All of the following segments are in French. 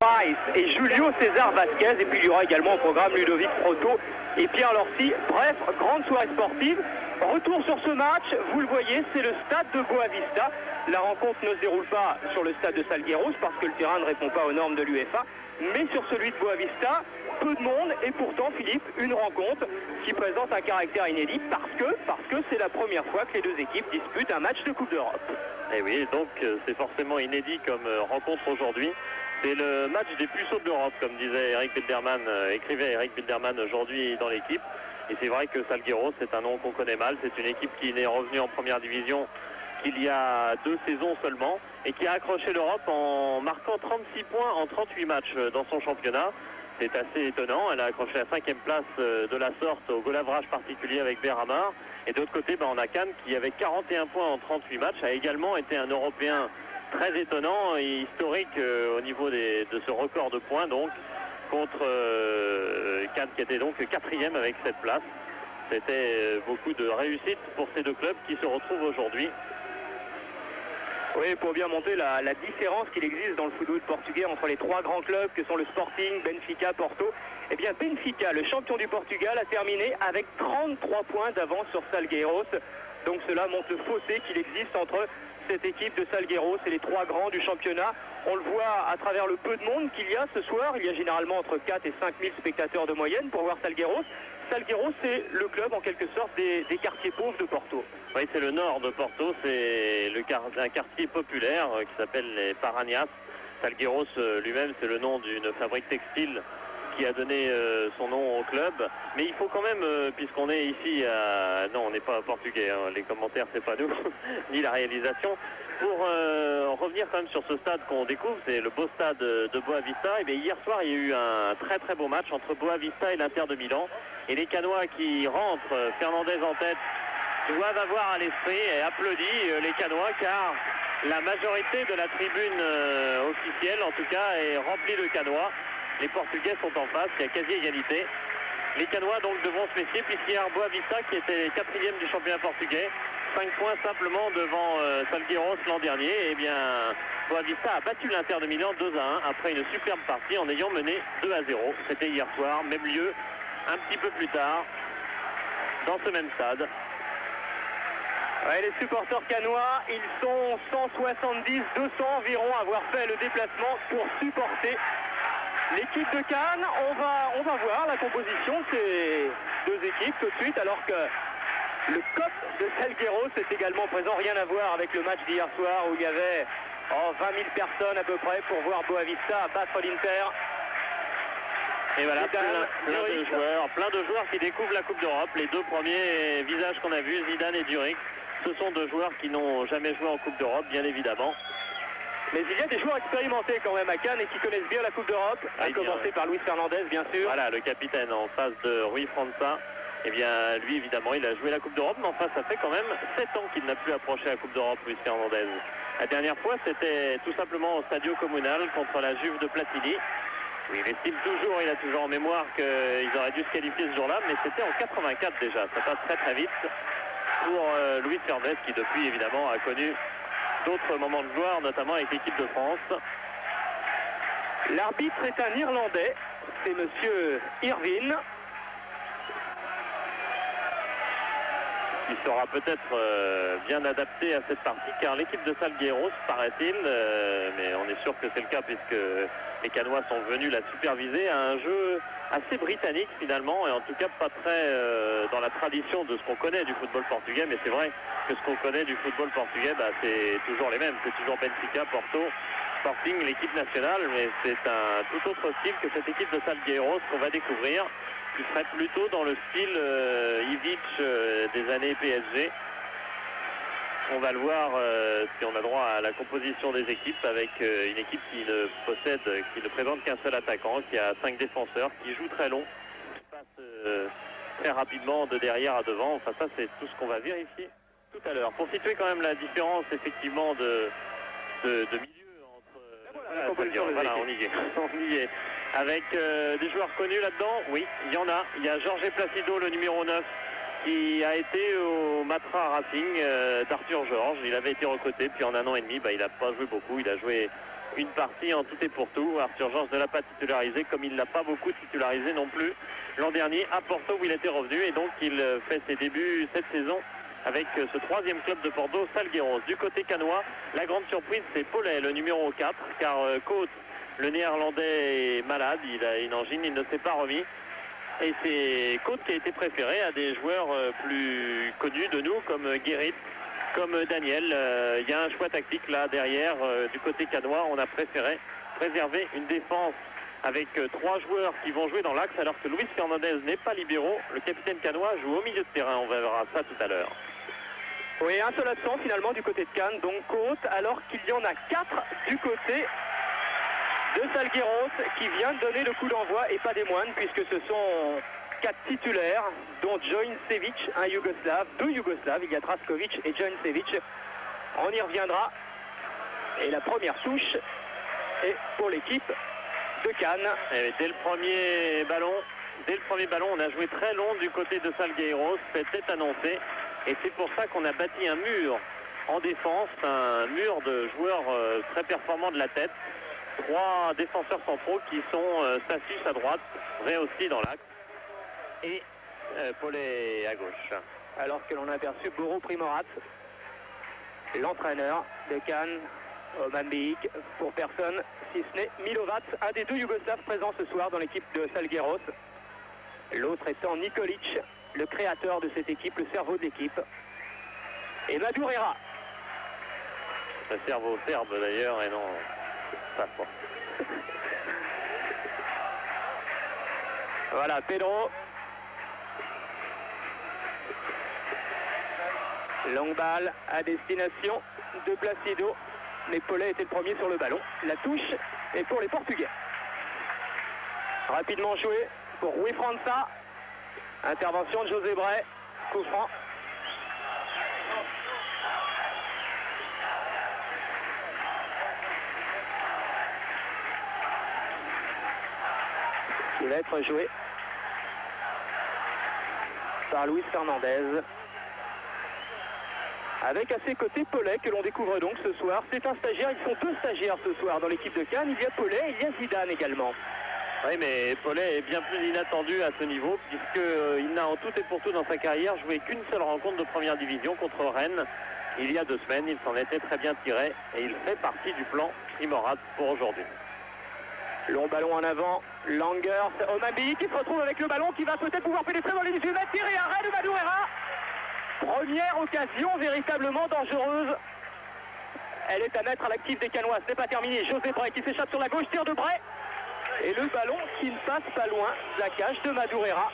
Weiss et Julio César Vasquez. Et puis il y aura également au programme Ludovic Proto et Pierre Lorcy. Bref, grande soirée sportive. Retour sur ce match, vous le voyez, c'est le stade de Boavista. La rencontre ne se déroule pas sur le stade de Salgueiros parce que le terrain ne répond pas aux normes de l'UEFA, mais sur celui de Boavista, peu de monde et pourtant, Philippe, une rencontre qui présente un caractère inédit parce que c'est la première fois que les deux équipes disputent un match de Coupe d'Europe. Et oui, donc c'est forcément inédit comme rencontre aujourd'hui. C'est le match des puceaux de l'Europe, comme disait Eric Bilderman, écrivait Eric Bilderman aujourd'hui dans l'équipe. Et c'est vrai que Salgueiros, c'est un nom qu'on connaît mal. C'est une équipe qui n'est revenue en première division qu'il y a 2 saisons seulement et qui a accroché l'Europe en marquant 36 points en 38 matchs dans son championnat. C'est assez étonnant. Elle a accroché la 5e place de la sorte au goal average particulier avec Berhamar. Et de l'autre côté, on a Cannes qui, avec 41 points en 38 matchs, a également été un Européen très étonnant et historique au niveau de ce record de points. Donc, contre Cannes qui était donc 4e avec cette place. C'était beaucoup de réussite pour ces deux clubs qui se retrouvent aujourd'hui. Oui, pour bien montrer la différence qu'il existe dans le football portugais entre les 3 grands clubs que sont le Sporting, Benfica, Porto. Eh bien, Benfica, le champion du Portugal, a terminé avec 33 points d'avance sur Salgueiros. Donc cela montre le fossé qu'il existe entre cette équipe de Salgueiros et les 3 grands du championnat. On le voit à travers le peu de monde qu'il y a ce soir. Il y a généralement entre 4 et 5 000 spectateurs de moyenne pour voir Salgueiros. Salgueiros, c'est le club en quelque sorte des quartiers pauvres de Porto. Oui, c'est le nord de Porto, c'est un quartier populaire qui s'appelle les Paranhas. Salgueiros lui-même, c'est le nom d'une fabrique textile qui a donné son nom au club. Mais il faut quand même, puisqu'on est ici à... Non, on n'est pas portugais, hein. Les commentaires, c'est pas nous, ni la réalisation. Pour revenir quand même sur ce stade qu'on découvre, c'est le beau stade de Boavista. Et bien, hier soir, il y a eu un très très beau match entre Boavista et l'Inter de Milan. Et les Canois qui rentrent, Fernandez en tête, doivent avoir à l'esprit et applaudit les Canois car la majorité de la tribune officielle, en tout cas, est remplie de Canois. Les Portugais sont en face, il y a quasi égalité. Les Canois donc devront se méfier puisqu'hier Boavista, qui était 4e du championnat portugais, 5 points simplement devant Salgueiros l'an dernier. Et bien, Boavista a battu l'Inter de Milan 2-1 après une superbe partie en ayant mené 2-0. C'était hier soir, même lieu, un petit peu plus tard, dans ce même stade. Ouais, les supporters canois, ils sont 170, 200 environ à avoir fait le déplacement pour supporter l'équipe de Cannes. On va voir la composition de ces deux équipes tout de suite, alors que le COP de Salgueiros est également présent. Rien à voir avec le match d'hier soir où il y avait 20 000 personnes à peu près pour voir Boavista battre l'Inter. Et voilà, plein de joueurs qui découvrent la Coupe d'Europe. Les 2 premiers visages qu'on a vus, Zidane et Duric, ce sont 2 joueurs qui n'ont jamais joué en Coupe d'Europe, bien évidemment. Mais il y a des joueurs expérimentés quand même à Cannes et qui connaissent bien la Coupe d'Europe, à commencer par Luis Fernandez, bien sûr. Voilà, le capitaine en face de Rui França. Eh bien, lui, évidemment, il a joué la Coupe d'Europe, mais enfin, ça fait quand même 7 ans qu'il n'a plus approché la Coupe d'Europe, Luis Fernandez. La dernière fois, c'était tout simplement au Stadio Comunal contre la Juve de Platini. Oui, il estime toujours, il a toujours en mémoire qu'ils auraient dû se qualifier ce jour-là, mais c'était en 84 déjà. Ça passe très très vite pour Luis Fernandez, qui depuis, évidemment, a connu d'autres moments de gloire, notamment avec l'équipe de France. L'arbitre est un Irlandais, c'est monsieur Irvine. Il sera peut-être bien adapté à cette partie, car l'équipe de Salgueiros, paraît-il, mais on est sûr que c'est le cas puisque les Canois sont venus la superviser, à un jeu assez britannique finalement, et en tout cas pas très dans la tradition de ce qu'on connaît du football portugais, mais c'est vrai que ce qu'on connaît du football portugais, c'est toujours les mêmes, c'est toujours Benfica, Porto, Sporting, l'équipe nationale, mais c'est un tout autre style que cette équipe de Salgueiros qu'on va découvrir, qui serait plutôt dans le style Ivic des années PSG. On va le voir si on a droit à la composition des équipes avec une équipe qui ne présente qu'un seul attaquant, qui a 5 défenseurs, qui joue très long, qui passe très rapidement de derrière à devant. Enfin ça c'est tout ce qu'on va vérifier tout à l'heure. Pour situer quand même la différence effectivement de milieu entre... Voilà, on y est. On y est. Avec des joueurs connus là-dedans, oui, il y en a. Il y a Jorge Placido, le numéro 9, qui a été au Matra Racing d'Arthur Georges. Il avait été recruté, puis en 1 an et demi, il n'a pas joué beaucoup. Il a joué une partie en tout et pour tout. Arthur Georges ne l'a pas titularisé, comme il ne l'a pas beaucoup titularisé non plus l'an dernier à Porto où il était revenu, et donc il fait ses débuts cette saison avec ce troisième club de Bordeaux, Salgueiros. Du côté canois, la grande surprise c'est Paulet, le numéro 4, car Coates, le néerlandais, est malade, il a une angine, il ne s'est pas remis. Et c'est Coates qui a été préféré à des joueurs plus connus de nous, comme Guérit, comme Daniel. Il y a un choix tactique là derrière. Du côté canois, on a préféré préserver une défense avec 3 joueurs qui vont jouer dans l'axe, alors que Luis Fernandez n'est pas libéraux. Le capitaine canois joue au milieu de terrain, on verra ça tout à l'heure. Oui, un seul absent finalement du côté de Cannes, donc Coates, alors qu'il y en a 4 du côté de Salgueiros qui vient de donner le coup d'envoi, et pas des moindres, puisque ce sont 4 titulaires, dont Joincevic, un Yougoslave, 2 Yougoslaves, il y a Draskovic et Joincevic. On y reviendra. Et la première touche est pour l'équipe de Cannes. Et dès le premier ballon, on a joué très long du côté de Salgueiros, c'était annoncé. Et c'est pour ça qu'on a bâti un mur en défense, un mur de joueurs très performants de la tête. 3 défenseurs centraux qui sont Stasius à droite, Ré aussi dans l'axe, et Paulet à gauche. Alors que l'on a aperçu Boro Primorat, l'entraîneur de Cannes, Mambik, pour personne, si ce n'est Milovat, un des 2 Yougoslaves présents ce soir dans l'équipe de Salgueiros. L'autre étant Nikolic, le créateur de cette équipe, le cerveau de l'équipe. Et Madureira. Le cerveau serbe d'ailleurs, et non... Voilà, Pedro. Longue balle à destination de Placido. Mais Paulet était le premier sur le ballon. La touche est pour les Portugais. Rapidement joué pour Rui França. Intervention de José Bray. Coup franc. Qui va être joué par Luis Fernandez. Avec à ses côtés Paulet, que l'on découvre donc ce soir. C'est un stagiaire, ils sont 2 stagiaires ce soir dans l'équipe de Cannes. Il y a Paulet et il y a Zidane également. Oui, mais Paulet est bien plus inattendu à ce niveau, puisqu'il n'a en tout et pour tout dans sa carrière joué qu'une seule rencontre de première division contre Rennes. Il y a 2 semaines, il s'en était très bien tiré et il fait partie du plan Primorat pour aujourd'hui. Long ballon en avant, Langers, Omambi qui se retrouve avec le ballon, qui va peut-être pouvoir pénétrer dans les 18 mètres, tir et arrêt de Madureira. Première occasion véritablement dangereuse. Elle est à mettre à l'actif des Canois, ce n'est pas terminé. José Bray qui s'échappe sur la gauche, tir de Bray. Et le ballon qui ne passe pas loin de la cage de Madureira.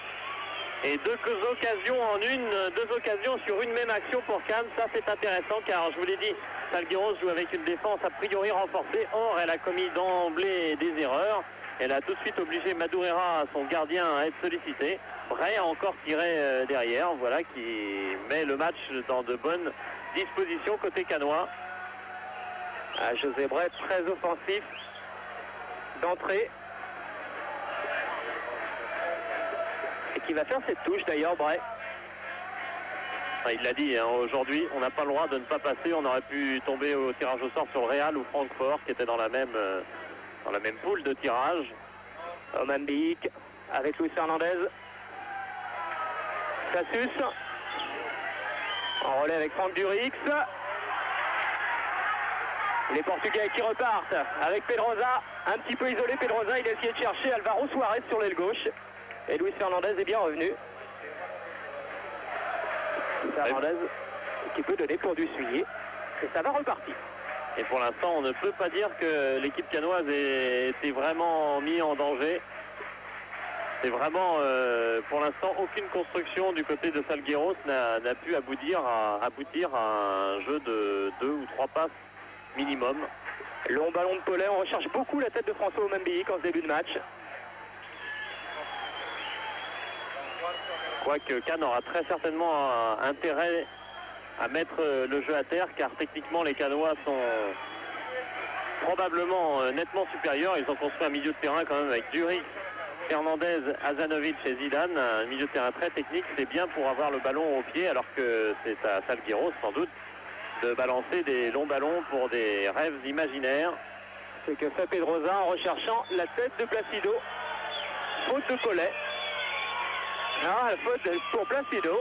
Et 2 occasions en une, 2 occasions sur une même action pour Cannes. Ça c'est intéressant car je vous l'ai dit, Salgueiros joue avec une défense a priori renforcée. Or elle a commis d'emblée des erreurs. Elle a tout de suite obligé Madureira, son gardien, à être sollicité. Bray a encore tiré derrière, voilà, qui met le match dans de bonnes dispositions côté canois. José Bray très offensif d'entrée. Et qui va faire cette touche d'ailleurs, Bray. Il l'a dit, hein, aujourd'hui on n'a pas le droit de ne pas passer. On aurait pu tomber au tirage au sort sur le Real ou Francfort qui était dans la même poule de tirage. Omambic avec Luis Fernandez. Stasius en relais avec Franck Durix. Les Portugais qui repartent avec Pedrosa, un petit peu isolé. Pedrosa, il a essayé de chercher Alvaro Suarez sur l'aile gauche. Et Luis Fernandez est bien revenu. Fernandez qui peut donner pour du suivier. Et ça va repartir. Et pour l'instant, on ne peut pas dire que l'équipe canoise ait été vraiment mise en danger. C'est vraiment, pour l'instant, aucune construction du côté de Salgueiros n'a pu aboutir à un jeu de 2 ou 3 passes minimum. Long ballon de Paulet, on recherche beaucoup la tête de François Omambi en ce début de match. Je crois que Cannes aura très certainement intérêt à mettre le jeu à terre, car techniquement les Canois sont probablement nettement supérieurs. Ils ont construit un milieu de terrain quand même avec Durix, Fernandez, Azanovic et Zidane, un milieu de terrain très technique. C'est bien pour avoir le ballon au pied, alors que c'est à Salgueiros sans doute de balancer des longs ballons pour des rêves imaginaires. ce que fait Pedrosa en recherchant la tête de Placido. Faute de Collet. Ah, faute pour Placido.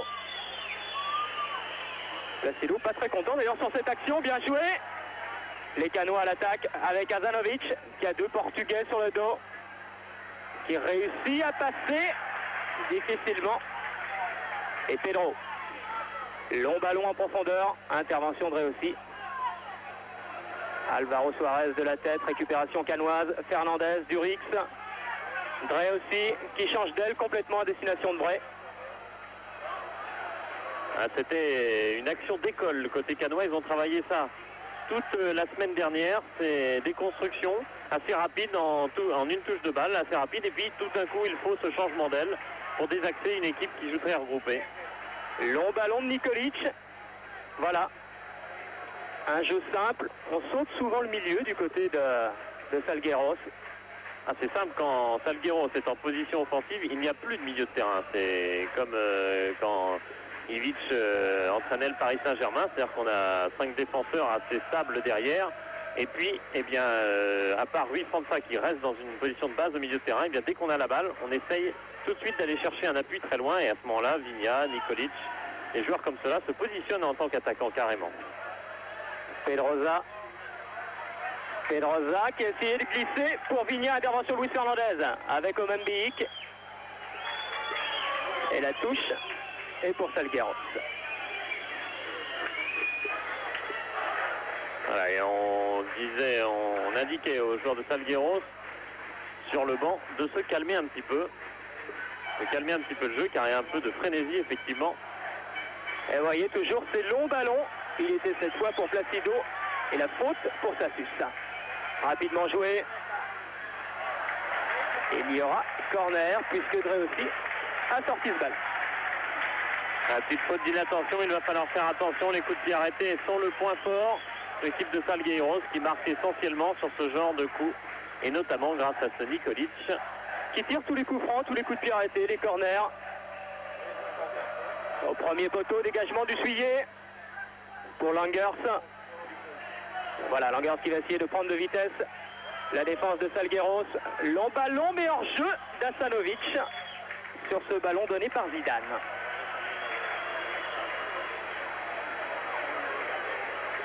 Placido pas très content d'ailleurs sur cette action, bien joué. Les Canois à l'attaque avec Azanovic qui a deux Portugais sur le dos. Qui réussit à passer difficilement. Et Pedro. Long ballon en profondeur, intervention de Réussi. Alvaro Suarez de la tête, récupération canoise, Fernandez, Durix. Drey aussi, qui change d'aile complètement à destination de Bray. Ah, c'était une action d'école, le côté canois, ils ont travaillé ça toute la semaine dernière. C'est des constructions assez rapides en une touche de balle, assez rapide. Et puis tout d'un coup, il faut ce changement d'aile pour désaxer une équipe qui joue très regroupée. Long ballon de Nikolic. Voilà. Un jeu simple. On saute souvent le milieu du côté de Salgueiros. Ah, c'est simple, quand Salgueiros est en position offensive, il n'y a plus de milieu de terrain. C'est comme quand Ivic entraînait le Paris Saint-Germain, c'est-à-dire qu'on a 5 défenseurs assez stables derrière. Et puis, eh bien, à part Rui França qui reste dans une position de base au milieu de terrain, eh bien, dès qu'on a la balle, on essaye tout de suite d'aller chercher un appui très loin. Et à ce moment-là, Vigna, Nikolic, les joueurs comme cela se positionnent en tant qu'attaquant carrément. Pedrosa qui a essayé de glisser pour Vigna, intervention Luis Fernandez avec Omembiik. Et la touche est pour Salgueiros. Voilà, et on indiquait aux joueurs de Salgueiros sur le banc de se calmer un petit peu. De calmer un petit peu le jeu car il y a un peu de frénésie effectivement. Et vous voyez toujours ces longs ballons. Il était cette fois pour Placido et la faute pour Sassus. Rapidement joué. Et il y aura corner puisque Drey aussi a sorti ce ballon. La petite faute d'inattention, il va falloir faire attention. Les coups de pied arrêtés sont le point fort de l'équipe de Salgueiros qui marque essentiellement sur ce genre de coups et notamment grâce à ce Nikolic qui tire tous les coups francs, tous les coups de pied arrêtés, les corners. Au premier poteau, dégagement du Suyer pour Langers. Voilà, Langers qui va essayer de prendre de vitesse la défense de Salgueiros. Long ballon, mais hors jeu d'Asanovic sur ce ballon donné par Zidane.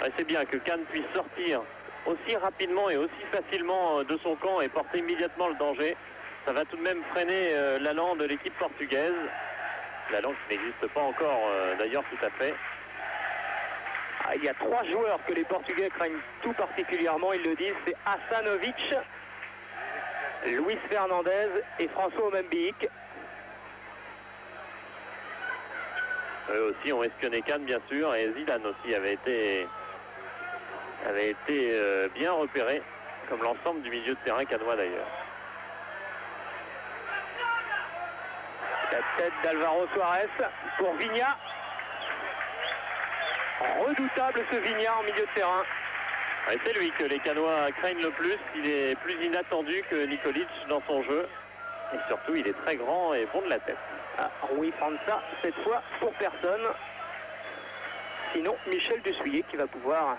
Ouais, c'est bien que Cannes puisse sortir aussi rapidement et aussi facilement de son camp et porter immédiatement le danger. Ça va tout de même freiner l'allant de l'équipe portugaise. L'allant qui n'existe pas encore d'ailleurs tout à fait. Il y a 3 joueurs que les Portugais craignent tout particulièrement, ils le disent, c'est Asanovic, Luis Fernandez et François Omembiik. Eux aussi ont espionné Cannes bien sûr et Zidane aussi avait été bien repéré comme l'ensemble du milieu de terrain cannois d'ailleurs. La tête d'Alvaro Suarez pour Vigna. Redoutable ce Vigna en milieu de terrain. Ouais, c'est lui que les Canois craignent le plus. Il est plus inattendu que Nikolic dans son jeu. Et surtout, il est très grand et bon de la tête. Ah, Rui França, cette fois pour personne. Sinon, Michel Dussuyer qui va pouvoir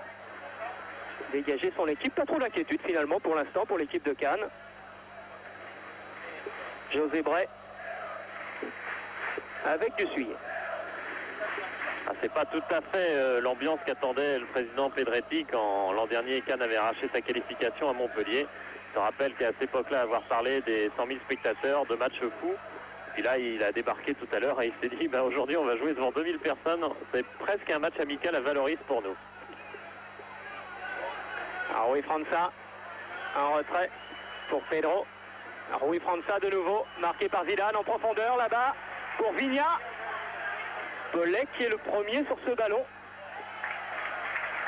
dégager son équipe. Pas trop d'inquiétude finalement pour l'instant pour l'équipe de Cannes. José Bray avec Dussuyer. Ah, c'est pas tout à fait l'ambiance qu'attendait le président Pedretti quand l'an dernier Cannes avait arraché sa qualification à Montpellier. Je te rappelle qu'à cette époque-là, avoir parlé des 100 000 spectateurs, de matchs fous. Puis là, il a débarqué tout à l'heure et il s'est dit, aujourd'hui, on va jouer devant 2000 personnes. C'est presque un match amical à Valoris pour nous. Alors, Rui França, en retrait pour Pedro. Alors, Rui França de nouveau, marqué par Zidane en profondeur là-bas pour Vigna. Pelé qui est le premier sur ce ballon.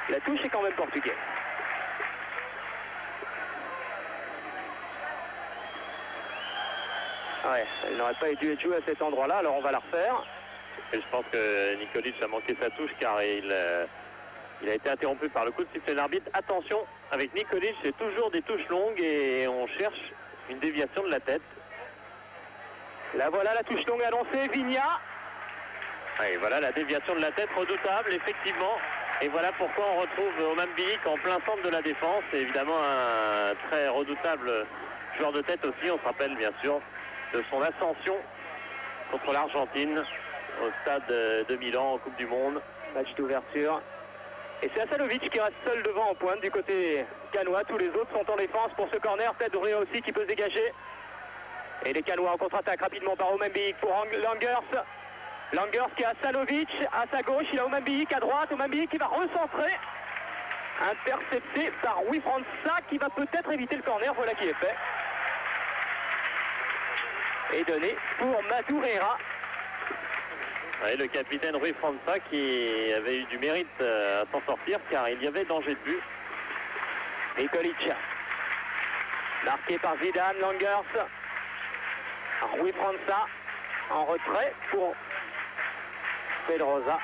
La touche est quand même portugaise. Ouais, elle n'aurait pas dû être jouée à cet endroit-là, alors on va la refaire. Et je pense que Nikolic a manqué sa touche car il a été interrompu par le coup de sifflet de l'arbitre. Attention, avec Nikolic, c'est toujours des touches longues et on cherche une déviation de la tête. Là voilà la touche longue annoncée, Vigna. Et voilà la déviation de la tête redoutable, effectivement. Et voilà pourquoi on retrouve Oman Bilic en plein centre de la défense. C'est évidemment un très redoutable joueur de tête aussi. On se rappelle bien sûr de son ascension contre l'Argentine au stade de Milan en Coupe du Monde. Match d'ouverture. Et c'est Asanovic qui reste seul devant en pointe du côté canois. Tous les autres sont en défense pour ce corner. Peut-être Doré aussi qui peut se dégager. Et les Canois en contre-attaque rapidement par Oman Bilic pour Langers. Langers qui a Asanovic à sa gauche. Il a Oman Bilic à droite. Oman Bilic qui va recentrer. Intercepté par Rui França qui va peut-être éviter le corner. Voilà qui est fait. Et donné pour Madureira. Oui, le capitaine Rui França qui avait eu du mérite à s'en sortir car il y avait danger de but. Nikolic. Marqué par Zidane, Langers. Rui França en retrait pour Pedrosa.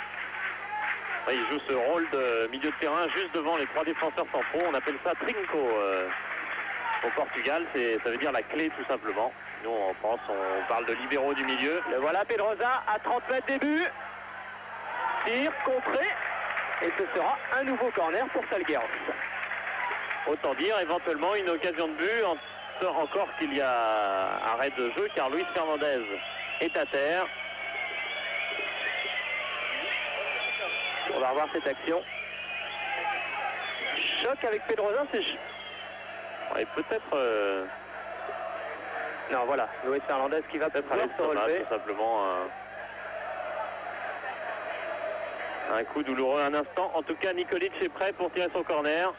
Oui, il joue ce rôle de milieu de terrain juste devant les trois défenseurs centraux. On appelle ça trinco au Portugal. Ça veut dire la clé tout simplement. Nous en France on parle de libéraux du milieu. Le voilà Pedrosa à 30 mètres début. Tir contré. Et ce sera un nouveau corner pour Salgueiros. Autant dire éventuellement une occasion de but. Encore qu'il y a arrêt de jeu car Luis Fernandez est à terre. On va revoir cette action. Choc avec Pedrosa, c'est... Et peut-être... Non, voilà, Luis Fernandez qui va peut-être se relever. Tout simplement un coup douloureux un instant. En tout cas, Nikolic est prêt pour tirer son corner.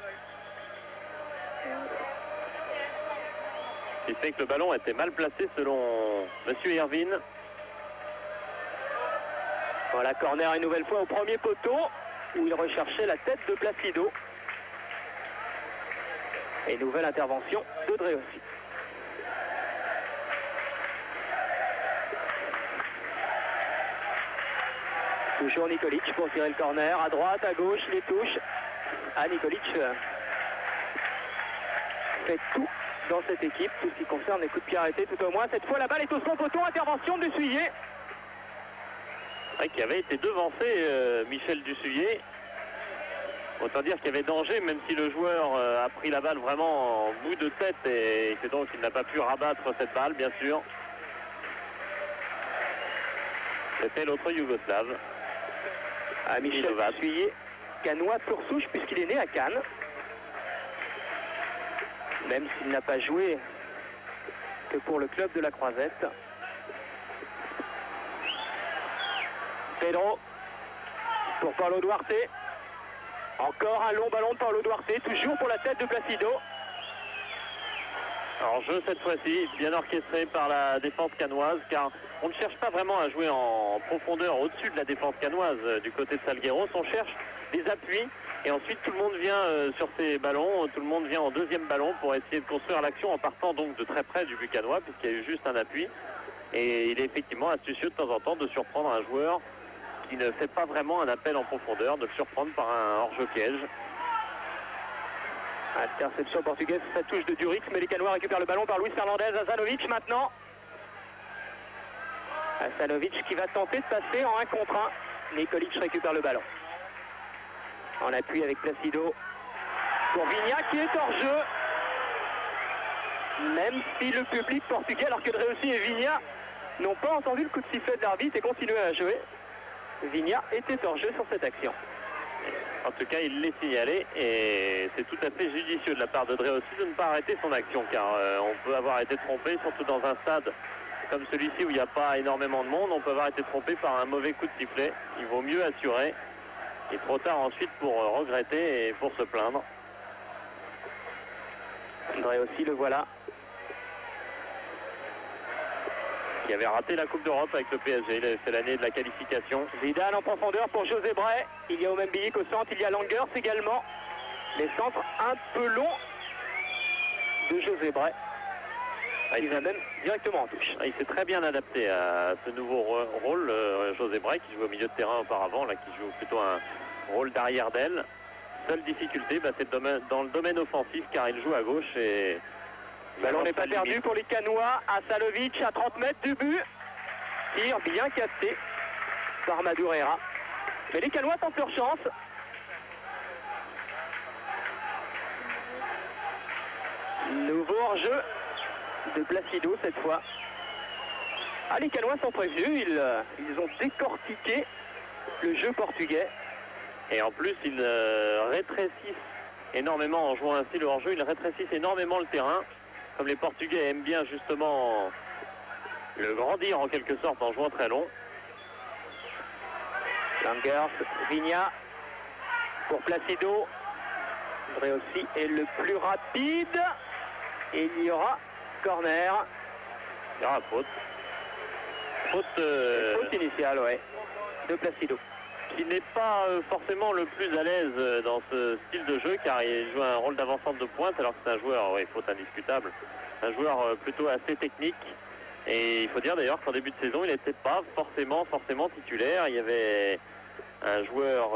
Ce qui fait que le ballon était mal placé selon Monsieur Irvine. Voilà, corner une nouvelle fois au premier poteau où il recherchait la tête de Placido. Et nouvelle intervention de Dreossi. Toujours Nikolic pour tirer le corner. À droite, à gauche, les touches. Nikolic fait tout dans cette équipe, tout ce qui concerne les coups de pied arrêtés tout au moins. Cette fois, la balle est au second poteau. Intervention de Dussuyer. Qui avait été devancé Michel Dussuyer. Autant dire qu'il y avait danger, même si le joueur a pris la balle vraiment en bout de tête et que donc il n'a pas pu rabattre cette balle, bien sûr. C'était l'autre Yougoslave. Michel Dussuyer, canois pur souche puisqu'il est né à Cannes. Même s'il n'a pas joué que pour le club de la Croisette. Pedro pour Paulo Duarte. Encore un long ballon de Paulo Duarte, toujours pour la tête de Placido. Alors jeu cette fois-ci, bien orchestré par la défense canoise, car on ne cherche pas vraiment à jouer en profondeur au-dessus de la défense canoise du côté de Salgueiros. On cherche des appuis et ensuite tout le monde vient sur ces ballons, tout le monde vient en deuxième ballon pour essayer de construire l'action en partant donc de très près du but canois puisqu'il y a eu juste un appui. Et il est effectivement astucieux de temps en temps de surprendre un joueur qui ne fait pas vraiment un appel en profondeur, de le surprendre par un hors-jeu piège. Interception portugaise, ça touche de Durix, mais les Canois récupèrent le ballon par Luis Fernandez. Asanovic maintenant. Asanovic qui va tenter de passer en 1 contre 1. Nikolic récupère le ballon. En appui avec Placido. Pour Vigna qui est hors jeu. Même si le public portugais, alors que Dreossi et Vigna n'ont pas entendu le coup de sifflet de l'arbitre et continué à jouer, Vigna était hors jeu sur cette action. En tout cas, il l'est signalé et c'est tout à fait judicieux de la part de Dreossi de ne pas arrêter son action car on peut avoir été trompé, surtout dans un stade comme celui-ci où il n'y a pas énormément de monde, on peut avoir été trompé par un mauvais coup de sifflet. Il vaut mieux assurer et trop tard ensuite pour regretter et pour se plaindre. Dreossi, le voilà. Qui avait raté la Coupe d'Europe avec le PSG, il avait fait l'année de la qualification. Zidane en profondeur pour José Bray. Il y a Oman Bilic au centre, il y a Langers également. Les centres un peu longs de José Bray. Il va même directement en touche. Il s'est très bien adapté à ce nouveau rôle, José Bray, qui joue au milieu de terrain auparavant, là qui joue plutôt un rôle d'arrière d'aile. Seule difficulté, c'est dans le domaine offensif, car il joue à gauche et... Le ballon n'est pas perdu pour les Canois. Asanovic à 30 mètres du but. Tir bien capté par Madureira. Mais les Canois tentent leur chance. Nouveau hors-jeu de Placido cette fois. Ah, les Canois sont prévenus, ils ont décortiqué le jeu portugais. Et en plus, ils rétrécissent énormément en jouant ainsi le hors-jeu, ils rétrécissent énormément le terrain. Comme les Portugais aiment bien justement le grandir en quelque sorte en jouant très long. Langers, Vigna pour Placido. André aussi est le plus rapide. Et il y aura corner. Il y aura faute. Faute initiale, ouais, de Placido. Qui n'est pas forcément le plus à l'aise dans ce style de jeu, car il joue un rôle d'avant-centre de pointe, alors que c'est un joueur, oui, faute indiscutable, un joueur plutôt assez technique. Et il faut dire d'ailleurs qu'en début de saison, il n'était pas forcément titulaire. Il y avait un joueur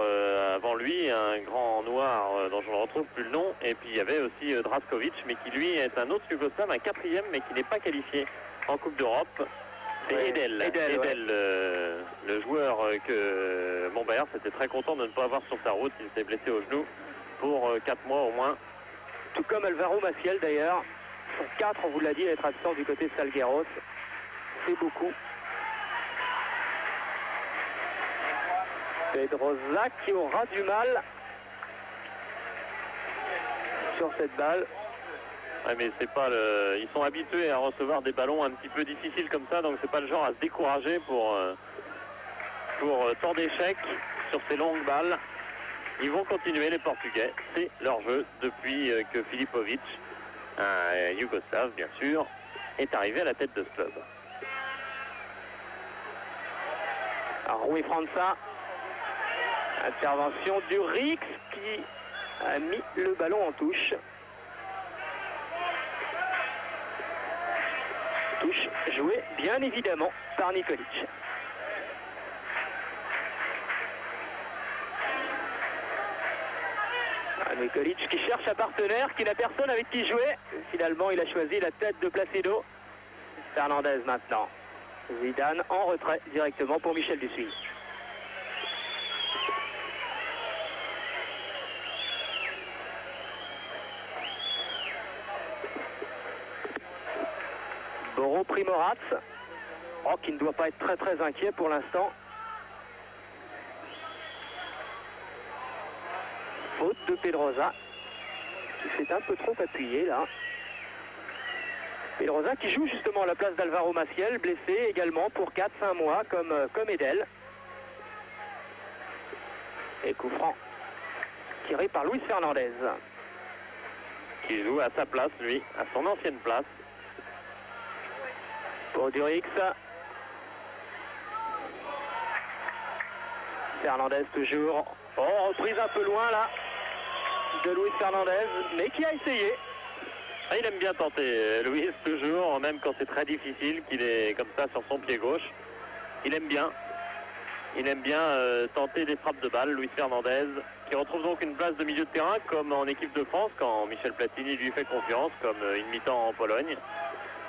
avant lui, un grand noir dont je ne retrouve plus le nom, et puis il y avait aussi Draskovic, mais qui lui est un autre Yougoslave, un quatrième, mais qui n'est pas qualifié en Coupe d'Europe. C'est ouais, Edel, ouais. le joueur que Montbéliard était très content de ne pas avoir sur sa route. Il s'est blessé au genou pour 4 mois au moins. Tout comme Alvaro Maciel d'ailleurs. Sont 4, on vous l'a dit, à être absent du côté de Salgueiros. C'est beaucoup. Pedrosa qui aura du mal sur cette balle. Ouais, mais c'est pas ils sont habitués à recevoir des ballons un petit peu difficiles comme ça, donc c'est pas le genre à se décourager pour tant d'échecs sur ces longues balles. Ils vont continuer, les Portugais. C'est leur jeu depuis que Filipovic, un Yougoslave bien sûr, est arrivé à la tête de ce club. Alors, Rui França, intervention du Rix qui a mis le ballon en touche. Touche jouée bien évidemment par Nikolic. Nikolic qui cherche un partenaire, qui n'a personne avec qui jouer. Finalement, il a choisi la tête de Placido. Fernandez maintenant. Zidane en retrait directement pour Michel Dussuis. Boro Primorac, qui ne doit pas être très inquiet pour l'instant. Faute de Pedrosa, qui s'est un peu trop appuyé là. Pedrosa qui joue justement à la place d'Alvaro Maciel, blessé également pour 4-5 mois comme Edel. Et coup franc tiré par Luis Fernandez. Qui joue à sa place, lui, à son ancienne place. Pour Durix. Fernandez toujours. Oh, reprise un peu loin là de Luis Fernandez, mais qui a essayé. Ah, il aime bien tenter, Luis, toujours, même quand c'est très difficile, qu'il est comme ça sur son pied gauche. Il aime bien tenter des frappes de balle, Luis Fernandez, qui retrouve donc une place de milieu de terrain, comme en équipe de France, quand Michel Platini lui fait confiance, comme une mi-temps en Pologne.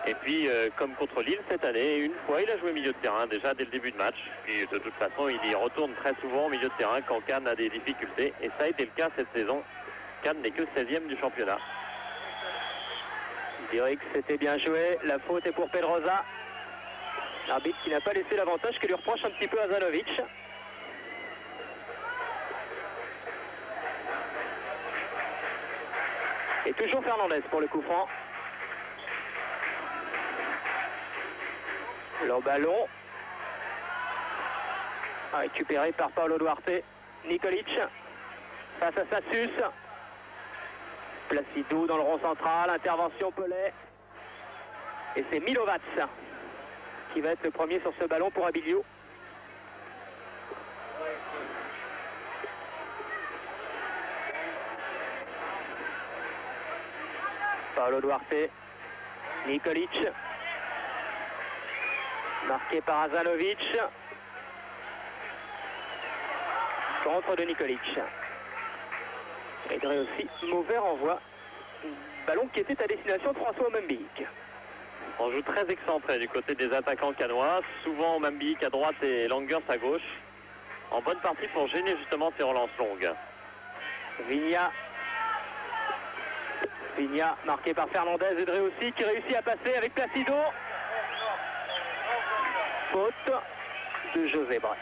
Et puis, comme contre Lille cette année, une fois, il a joué milieu de terrain, déjà dès le début de match. Puis, de toute façon, il y retourne très souvent au milieu de terrain quand Cannes a des difficultés. Et ça a été le cas cette saison. Cannes n'est que 16e du championnat. Durix, c'était bien joué. La faute est pour Pedrosa. L'arbitre qui n'a pas laissé l'avantage, que lui reproche un petit peu Azanovic. Et toujours Fernandez pour le coup franc. Le ballon récupéré par Paulo Duarte. Nikolic face à Sassus. Placido dans le rond central, intervention Pelé. Et c'est Milovac qui va être le premier sur ce ballon pour Abilio. Paulo Duarte, Nikolic. Marqué par Azanovic. Contre de Nikolic. Et aussi, mauvais renvoi. Ballon qui était à destination de François Membic. On joue très excentré du côté des attaquants canois. Souvent Membic à droite et Langers à gauche. En bonne partie pour gêner justement ces relances longues. Vigna. Vigna marqué par Fernandez et Drey aussi qui réussit à passer avec Placido. Faute de José Bray.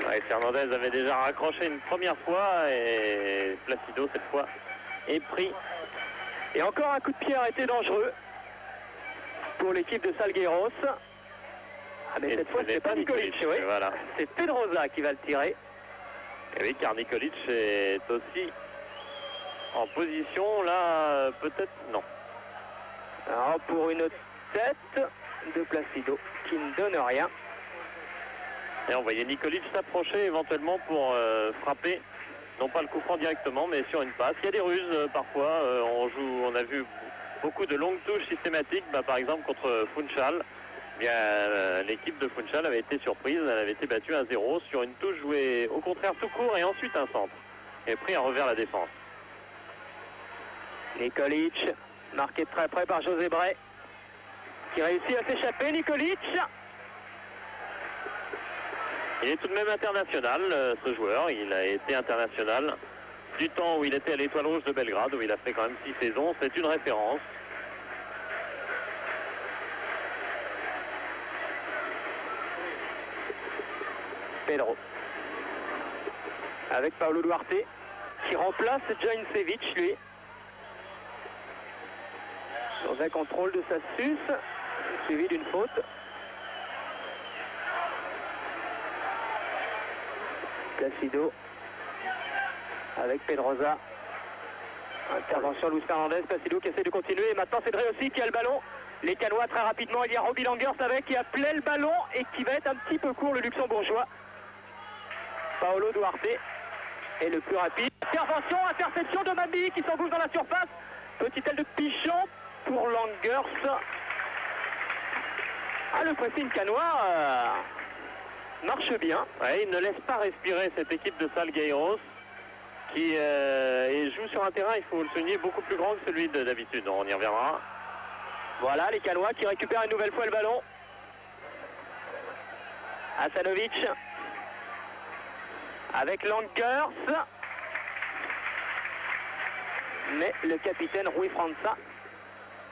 Ouais, Fernandez avait déjà raccroché une première fois et Placido cette fois est pris. Et encore un coup de pied arrêté dangereux pour l'équipe de Salgueiros. Ah mais cette fois c'est pas Nikolic, oui. Voilà. C'est Pedrosa qui va le tirer. Et oui, car Nikolic est aussi en position là, peut-être non. Alors pour une tête de Placido qui ne donne rien. Et on voyait Nikolic s'approcher éventuellement pour frapper, non pas le coup franc directement, mais sur une passe. Il y a des ruses parfois. On a vu beaucoup de longues touches systématiques, par exemple contre Funchal. L'équipe de Funchal avait été surprise, elle avait été battue 1-0 sur une touche jouée au contraire tout court et ensuite un centre. Et pris un revers la défense. Nikolic, marqué de très près par José Bray, qui réussit à s'échapper. Nikolic. Il est tout de même international, ce joueur. Il a été international du temps où il était à l'Étoile Rouge de Belgrade, où il a fait quand même 6 saisons. C'est une référence. Pedro. Avec Paulo Duarte, qui remplace Djaincevic, lui. Dans un contrôle de Sassus, suivi d'une faute. Placido avec Pedrosa. Intervention Luis Fernandez, Placido qui essaie de continuer. Et maintenant c'est Drey aussi qui a le ballon. Les Canois très rapidement. Il y a Robbie Langers avec qui appelait le ballon et qui va être un petit peu court, le luxembourgeois. Paulo Duarte est le plus rapide. Interception de Mabi qui s'engouffre dans la surface. Petite aile de pigeon pour Langers. Ah, le pressing canois marche bien. Ouais, il ne laisse pas respirer cette équipe de Salgueiros qui joue sur un terrain, il faut le souligner, beaucoup plus grand que celui d'habitude. On y reviendra. Voilà les Canois qui récupèrent une nouvelle fois le ballon. Hasanovic avec Langers. Mais le capitaine Rui França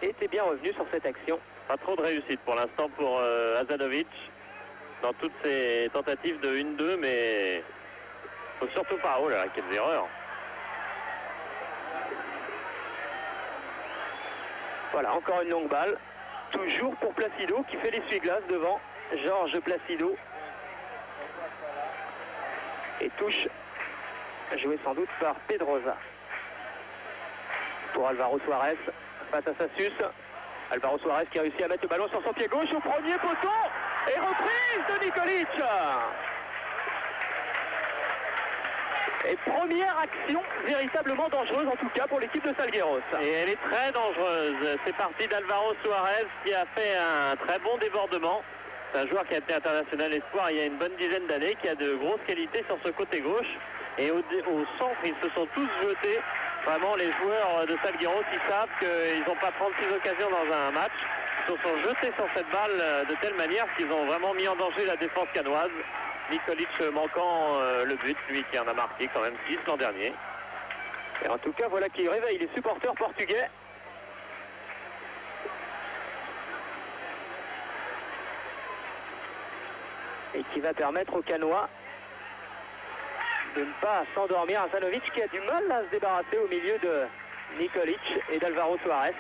était bien revenu sur cette action. Pas trop de réussite pour l'instant pour Hasanovic dans toutes ses tentatives de 1-2, mais faut surtout pas. Oh là, quelles erreurs. Voilà, encore une longue balle. Toujours pour Placido qui fait l'essuie-glace devant Georges Placido. Et touche jouée sans doute par Pedrosa. Pour Alvaro Suarez face à Sassus. Alvaro Suarez qui a réussi à mettre le ballon sur son pied gauche au premier poteau. Et reprise de Nikolic. Et première action véritablement dangereuse en tout cas pour l'équipe de Salgueiros. Et elle est très dangereuse. C'est parti d'Alvaro Suarez qui a fait un très bon débordement. C'est un joueur qui a été international espoir il y a une bonne dizaine d'années, qui a de grosses qualités sur ce côté gauche. Et au centre, ils se sont tous jetés. Vraiment, les joueurs de Salgueiros, ils savent qu'ils n'ont pas 36 occasions dans un match. Ils se sont jetés sur cette balle de telle manière qu'ils ont vraiment mis en danger la défense canoise. Nikolic manquant le but, lui qui en a marqué quand même 6 l'an dernier. Et en tout cas, voilà qui réveille les supporters portugais. Et qui va permettre aux Canois de ne pas s'endormir. Hasanovic qui a du mal à se débarrasser au milieu de Nikolic et d'Alvaro Suarez.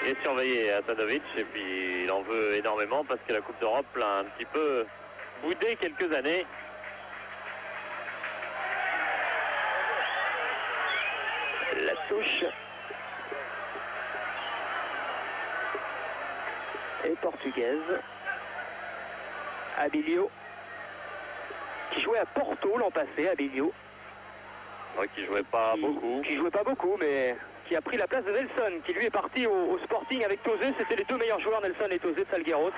Il est surveillé Hasanovic et puis il en veut énormément parce que la Coupe d'Europe l'a un petit peu boudé quelques années. La touche est portugaise. Abilio qui jouait à Porto l'an passé, Abilio. Ouais, qui jouait pas beaucoup. Qui jouait pas beaucoup, mais qui a pris la place de Nelson, qui lui est parti au Sporting avec Tosé. C'était les deux meilleurs joueurs, Nelson et Tosé de Salgueiros.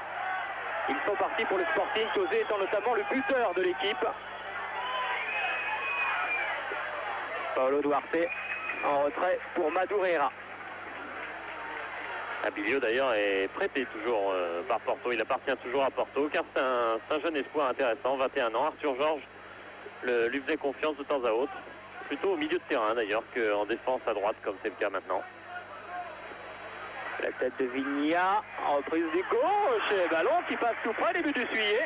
Ils sont partis pour le Sporting, Tosé étant notamment le buteur de l'équipe. Paulo Duarte en retrait pour Madureira. Abilio d'ailleurs est prêté toujours par Porto. Il appartient toujours à Porto car c'est un jeune espoir intéressant, 21 ans. Arthur Georges lui faisait confiance de temps à autre. Plutôt au milieu de terrain d'ailleurs qu'en défense à droite comme c'est le cas maintenant. La tête de Vigna, reprise du gauche, et ballon qui passe tout près, début du suyer.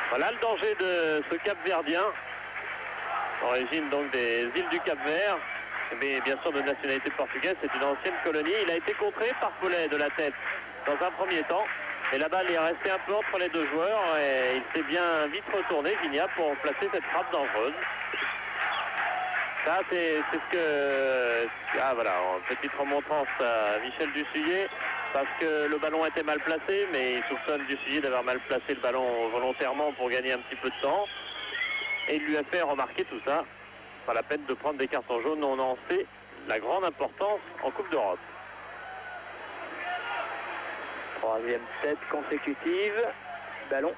Voilà le danger de ce Cap-Verdien, origine donc des îles du Cap-Vert, mais bien sûr de nationalité portugaise, c'est une ancienne colonie. Il a été contré par Paulet de la tête dans un premier temps, et la balle est restée un peu entre les deux joueurs, et il s'est bien vite retourné, Vigna, pour placer cette frappe dangereuse. Ça, c'est ce que... Ah voilà, petite remontrance à Michel Dussuyer, parce que le ballon était mal placé, mais il soupçonne Dussuyer d'avoir mal placé le ballon volontairement pour gagner un petit peu de temps. Et il lui a fait remarquer tout ça. Pas la peine de prendre des cartons jaunes, on en sait la grande importance en Coupe d'Europe. Troisième tête consécutive. Ballon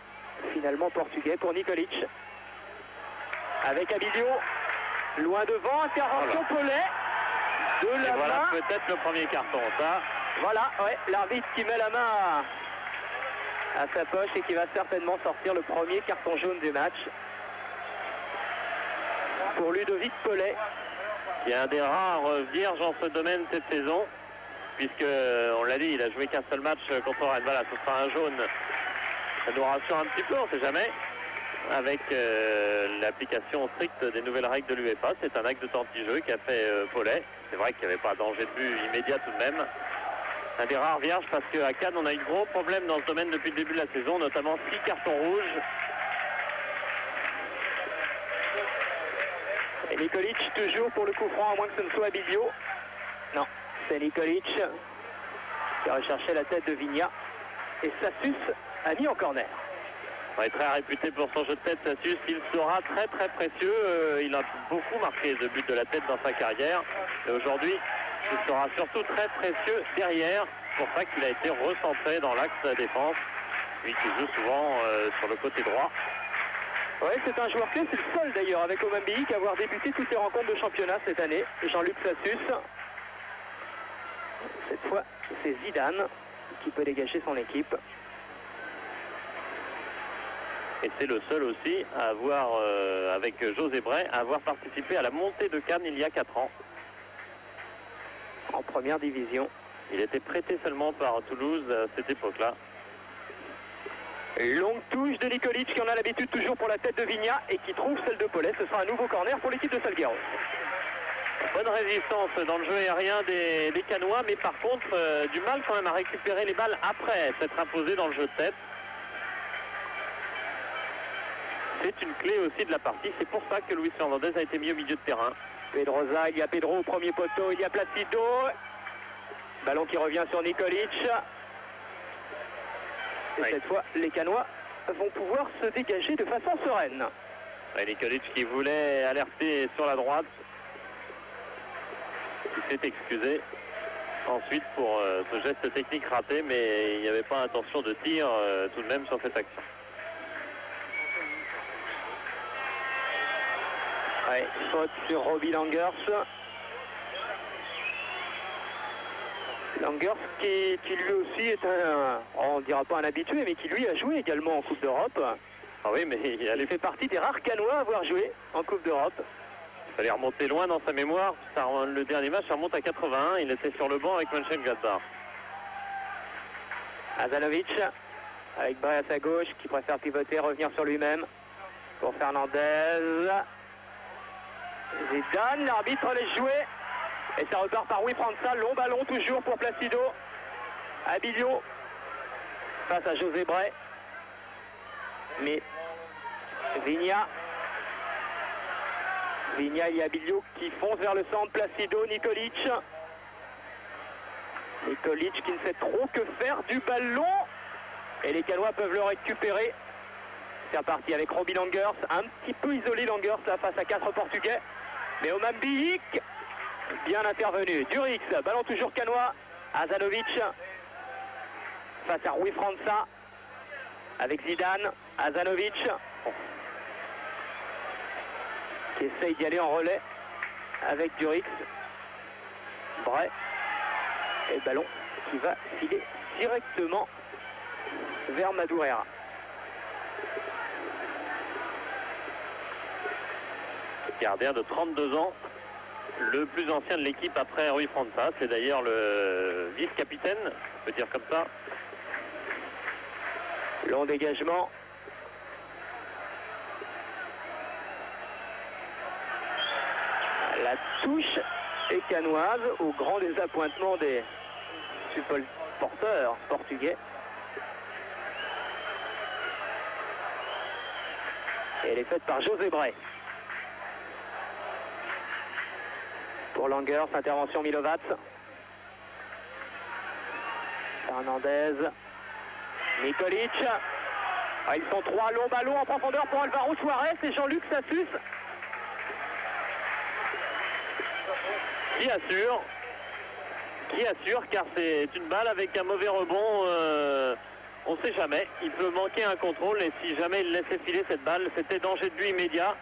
finalement portugais pour Nikolic. Avec Abilio. Loin devant, intervention Paulet. De la voilà main. Peut-être le premier carton, ça. Voilà, ouais, l'arbitre qui met la main à sa poche et qui va certainement sortir le premier carton jaune du match. Pour Ludovic Paulet. Il y a un des rares vierges en ce domaine cette saison, puisque, on l'a dit, il a joué qu'un seul match contre Rennes. Voilà, ce sera un jaune. Ça nous rassure un petit peu, on ne sait jamais. Avec l'application stricte des nouvelles règles de l'UEFA, c'est un acte de temps petit jeu qu'a fait Paulet. C'est vrai qu'il n'y avait pas danger de but immédiat tout de même. Un des rares vierges parce qu'à Cannes, on a eu de gros problèmes dans ce domaine depuis le début de la saison, notamment 6 cartons rouges. Et Nikolic toujours pour le coup franc, à moins que ce ne soit Abilio. Non, c'est Nikolic qui a recherché la tête de Vigna. Et Sassus a mis en corner. Il est très réputé pour son jeu de tête, Sassus. Il sera très très précieux. Il a beaucoup marqué de buts de la tête dans sa carrière. Et aujourd'hui, il sera surtout très précieux derrière. C'est pour ça qu'il a été recentré dans l'axe de la défense. Lui qui joue souvent sur le côté droit. Oui, c'est un joueur clé. C'est le seul d'ailleurs avec Omambiik à avoir débuté toutes les rencontres de championnat cette année. Jean-Luc Sassus. Cette fois, c'est Zidane qui peut dégager son équipe. Et c'est le seul aussi à avoir, avec José Bray, à avoir participé à la montée de Cannes il y a 4 ans. En première division. Il était prêté seulement par Toulouse à cette époque-là. Longue touche de Nikolic qui en a l'habitude toujours pour la tête de Vigna et qui trouve celle de Paulet. Ce sera un nouveau corner pour l'équipe de Salgueiros. Bonne résistance dans le jeu aérien des Canois, mais par contre du mal quand même à récupérer les balles après s'être imposé dans le jeu de tête. C'est une clé aussi de la partie, c'est pour ça que Luis Fernandez a été mis au milieu de terrain. Pedrosa, il y a Pedro au premier poteau, il y a Placido. Ballon qui revient sur Nikolic. Et cette fois, les Canois vont pouvoir se dégager de façon sereine. Et Nikolic qui voulait alerter sur la droite, qui s'est excusé ensuite pour ce geste technique raté, mais il n'y avait pas intention de tir tout de même sur cette action. Ouais, faute sur Robbie Langers. Langers qui lui aussi est on ne dira pas un habitué, mais qui lui a joué également en Coupe d'Europe. Ah oui, mais il fait partie des rares Canois à avoir joué en Coupe d'Europe. Il fallait remonter loin dans sa mémoire. Le dernier match, ça remonte à 81. Il était sur le banc avec Mönchengladbach. Azanovic avec Bray à sa gauche qui préfère pivoter, revenir sur lui-même. Pour Fernandez. Zidane, l'arbitre laisse jouer. Et ça repart par Rui França, long ballon toujours pour Placido. Abilio face à José Bray. Mais Vigna, et Abilio qui fonce vers le centre. Placido, Nikolic. Nikolic qui ne sait trop que faire du ballon. Et les Canois peuvent le récupérer. C'est reparti avec Robbie Langers. Un petit peu isolé Langers là, face à 4 Portugais. Mais Omambiik, bien intervenu. Durix, ballon toujours Canois. Azanovic face à Rui França. Avec Zidane. Azanovic qui essaye d'y aller en relais avec Durix. Bray. Et le ballon qui va filer directement vers Madureira. Gardien de 32 ans, le plus ancien de l'équipe après Rui França. C'est d'ailleurs le vice-capitaine, on peut dire comme ça. Long dégagement. La touche est canoise, au grand désappointement des supporters portugais. Et elle est faite par José Bray. Pour Langers, intervention Milovac. Fernandez. Nikolic. Ah, ils sont 3 longs ballons en profondeur pour Alvaro Suarez et Jean-Luc Sassus. Qui assure, car c'est une balle avec un mauvais rebond, on ne sait jamais. Il peut manquer un contrôle et si jamais il laissait filer cette balle, c'était danger de but immédiat.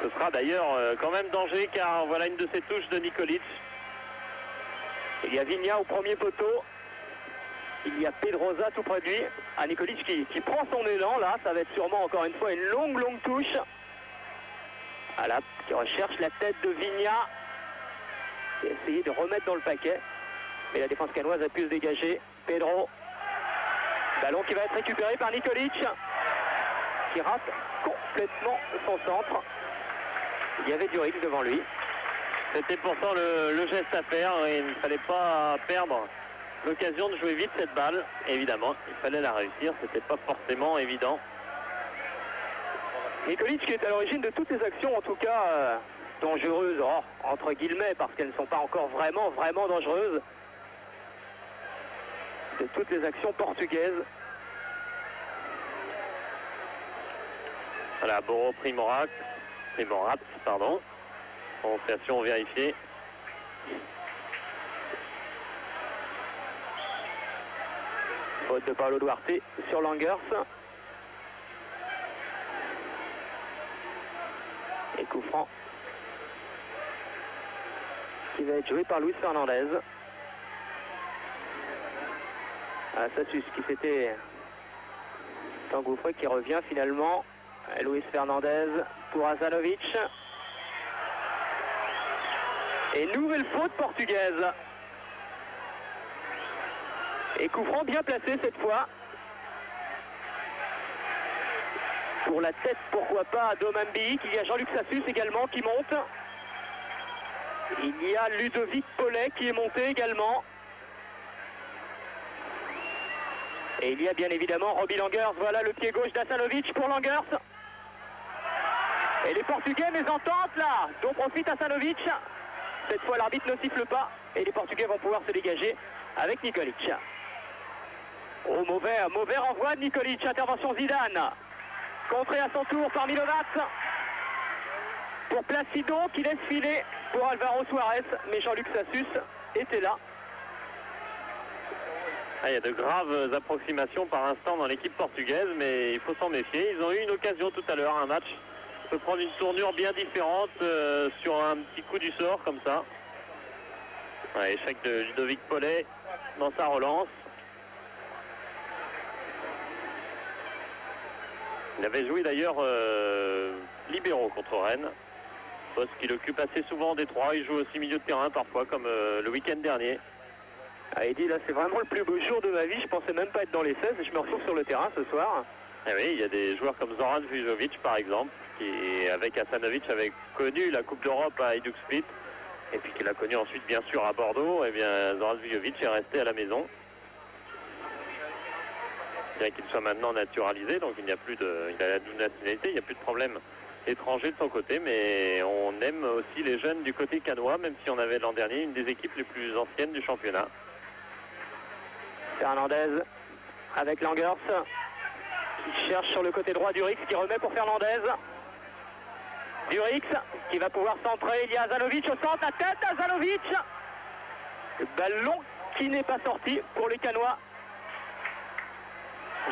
Ce sera d'ailleurs quand même danger, car voilà une de ces touches de Nikolic. Il y a Vigna au premier poteau. Il y a Pedrosa tout près de lui. Ah, Nikolic qui prend son élan là. Ça va être sûrement encore une fois une longue touche. Voilà, qui recherche la tête de Vigna. Qui a essayé de remettre dans le paquet. Mais la défense canoise a pu se dégager. Pedro. Ballon qui va être récupéré par Nikolic. Qui rate complètement son centre. Il y avait Duric devant lui. C'était pourtant le geste à faire. Il ne fallait pas perdre l'occasion de jouer vite cette balle. Évidemment, il fallait la réussir. C'était pas forcément évident. Nikolic qui est à l'origine de toutes les actions, en tout cas dangereuses, entre guillemets, parce qu'elles ne sont pas encore vraiment dangereuses. De toutes les actions portugaises. Voilà, Boro Primorat, pardon. Prononciation vérifiée. Faute de Paulo Duarte sur Langers. Et coup franc qui va être joué par Luis Fernandez. Ah, Sassus qui s'était engouffré, qui revient finalement. Luis Fernandez pour Azanovic. Et nouvelle faute portugaise. Et coup franc bien placé cette fois. Pour la tête, pourquoi pas, d'Omambi. Il y a Jean-Luc Sassus également qui monte. Il y a Ludovic Paulet qui est monté également. Et il y a bien évidemment Robbie Langers. Voilà le pied gauche d'Asanovic pour Langers. Et les Portugais mésententent là, dont profite Asanovic. Cette fois l'arbitre ne siffle pas et les Portugais vont pouvoir se dégager avec Nikolic. Oh, mauvais renvoi de Nikolic. Intervention Zidane. Contré à son tour par Milovac. Pour Placido qui laisse filer pour Alvaro Suarez. Mais Jean-Luc Sassus était là. Ah, il y a de graves approximations par instant dans l'équipe portugaise, mais il faut s'en méfier. Ils ont eu une occasion tout à l'heure, un match peut prendre une tournure bien différente sur un petit coup du sort comme ça. Ouais, échec de Ludovic Paulet dans sa relance. Il avait joué d'ailleurs libéraux contre Rennes, poste qu'il occupe assez souvent en Détroit. Il joue aussi milieu de terrain parfois, comme le week-end dernier. Ah, il dit là c'est vraiment le plus beau jour de ma vie, je pensais même pas être dans les 16 et je me retrouve sur le terrain ce soir. Et oui, il y a des joueurs comme Zoran Vujovic par exemple, qui avec Asanovic avait connu la Coupe d'Europe à Hajduk Split, et puis qu'il a connu ensuite bien sûr à Bordeaux. Et bien Zoran Vujovic est resté à la maison. Bien qu'il soit maintenant naturalisé, donc il a la double nationalité, il n'y a plus de problème étranger de son côté, mais on aime aussi les jeunes du côté canois, même si on avait l'an dernier une des équipes les plus anciennes du championnat. Fernandez avec Langers qui cherche sur le côté droit Duric qui remet pour Fernandez. Duric qui va pouvoir centrer, il y a Azanovic au centre, la tête d'Azanovic. Le ballon qui n'est pas sorti pour les Canois.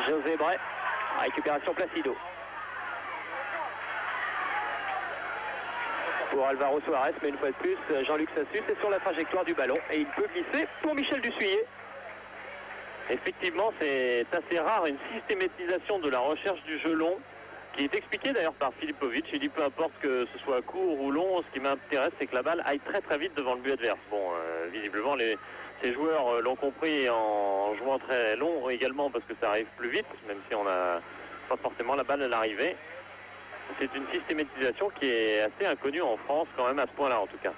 José Bray, récupération Placido. pour Alvaro Suarez, mais une fois de plus, Jean-Luc Sassus est sur la trajectoire du ballon et il peut glisser pour Michel Dussuyer. Effectivement, c'est assez rare, une systématisation de la recherche du jeu long, qui est expliqué d'ailleurs par Filipovic. Il dit peu importe que ce soit court ou long, ce qui m'intéresse c'est que la balle aille très très vite devant le but adverse. Bon, visiblement ces joueurs l'ont compris en jouant très long également parce que ça arrive plus vite, même si on n'a pas forcément la balle à l'arrivée. C'est une systématisation qui est assez inconnue en France quand même à ce point-là en tout cas.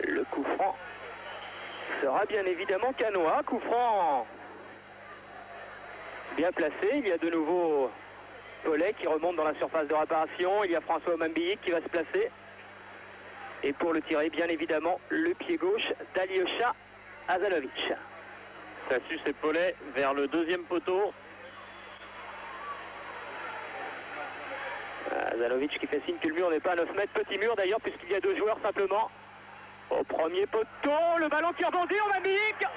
Le coup franc sera bien évidemment canois. Coup franc bien placé. Il y a de nouveau Paulet qui remonte dans la surface de réparation. Il y a François Omambiik qui va se placer. Et pour le tirer, bien évidemment, le pied gauche d'Alyosha Azalovic. Sassus et Paulet vers le deuxième poteau. Azalovic qui fait signe que le mur n'est pas à 9 mètres. Petit mur d'ailleurs, puisqu'il y a deux joueurs simplement. Au premier poteau, le ballon qui rebondit, Omambiik.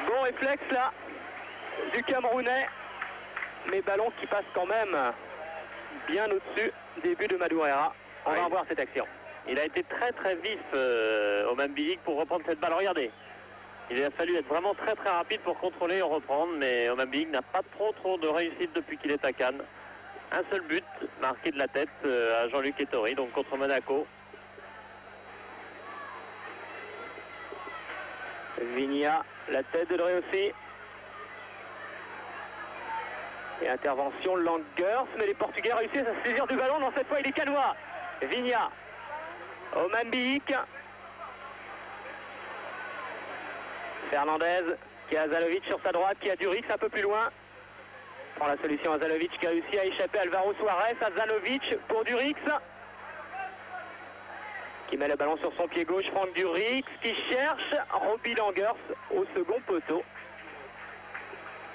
Bon réflexe là du Camerounais, mais ballon qui passe quand même bien au-dessus des buts de Madureira. On va revoir cette action. Il a été très très vif Omambiik pour reprendre cette balle. Regardez, il a fallu être vraiment très très rapide pour contrôler et reprendre, mais Omambiik n'a pas trop de réussite depuis qu'il est à Cannes. Un seul but marqué de la tête à Jean-Luc Ettori, donc contre Monaco. Vigna, la tête de Dreossi. Et intervention Langers, mais les Portugais réussissent à se saisir du ballon. Non, cette fois il est canois. Vigna, Omambiik. Fernandez qui a Azalovic sur sa droite, qui a Durix un peu plus loin. Prend la solution Azalovic qui a réussi à échapper à Alvaro Suarez. Azalovic pour Durix qui met le ballon sur son pied gauche. Franck Durix qui cherche Robbie Langers au second poteau.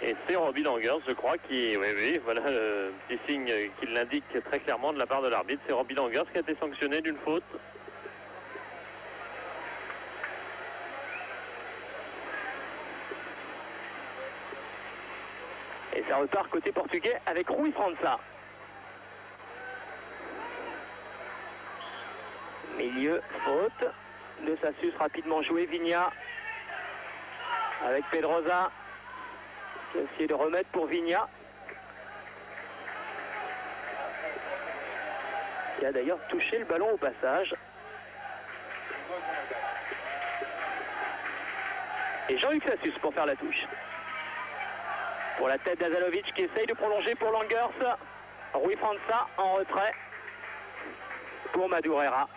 Et c'est Robbie Langers, je crois, qui... Oui, voilà le petit signe qui l'indique très clairement de la part de l'arbitre. C'est Robbie Langers qui a été sanctionné d'une faute. Et ça repart côté portugais avec Rui França. Milieu, faute de Sassus, rapidement joué. Vigna avec Pedrosa qui a essayé de remettre pour Vigna, qui a d'ailleurs touché le ballon au passage. Et Jean-Luc Sassus pour faire la touche. Pour la tête d'Azalovic qui essaye de prolonger pour Langers. Rui França en retrait pour Madureira.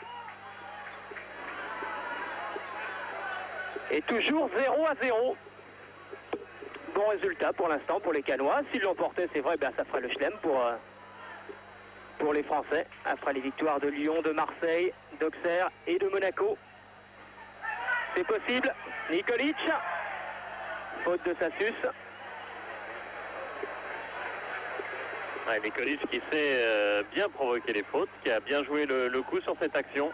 Et toujours 0-0. Bon résultat pour l'instant pour les Canois. S'ils l'emportaient, c'est vrai, ben ça ferait le chelem pour les Français. Après les victoires de Lyon, de Marseille, d'Auxerre et de Monaco. C'est possible. Nikolic. Faute de Sassus. Ouais, Nikolic qui sait bien provoquer les fautes, qui a bien joué le coup sur cette action.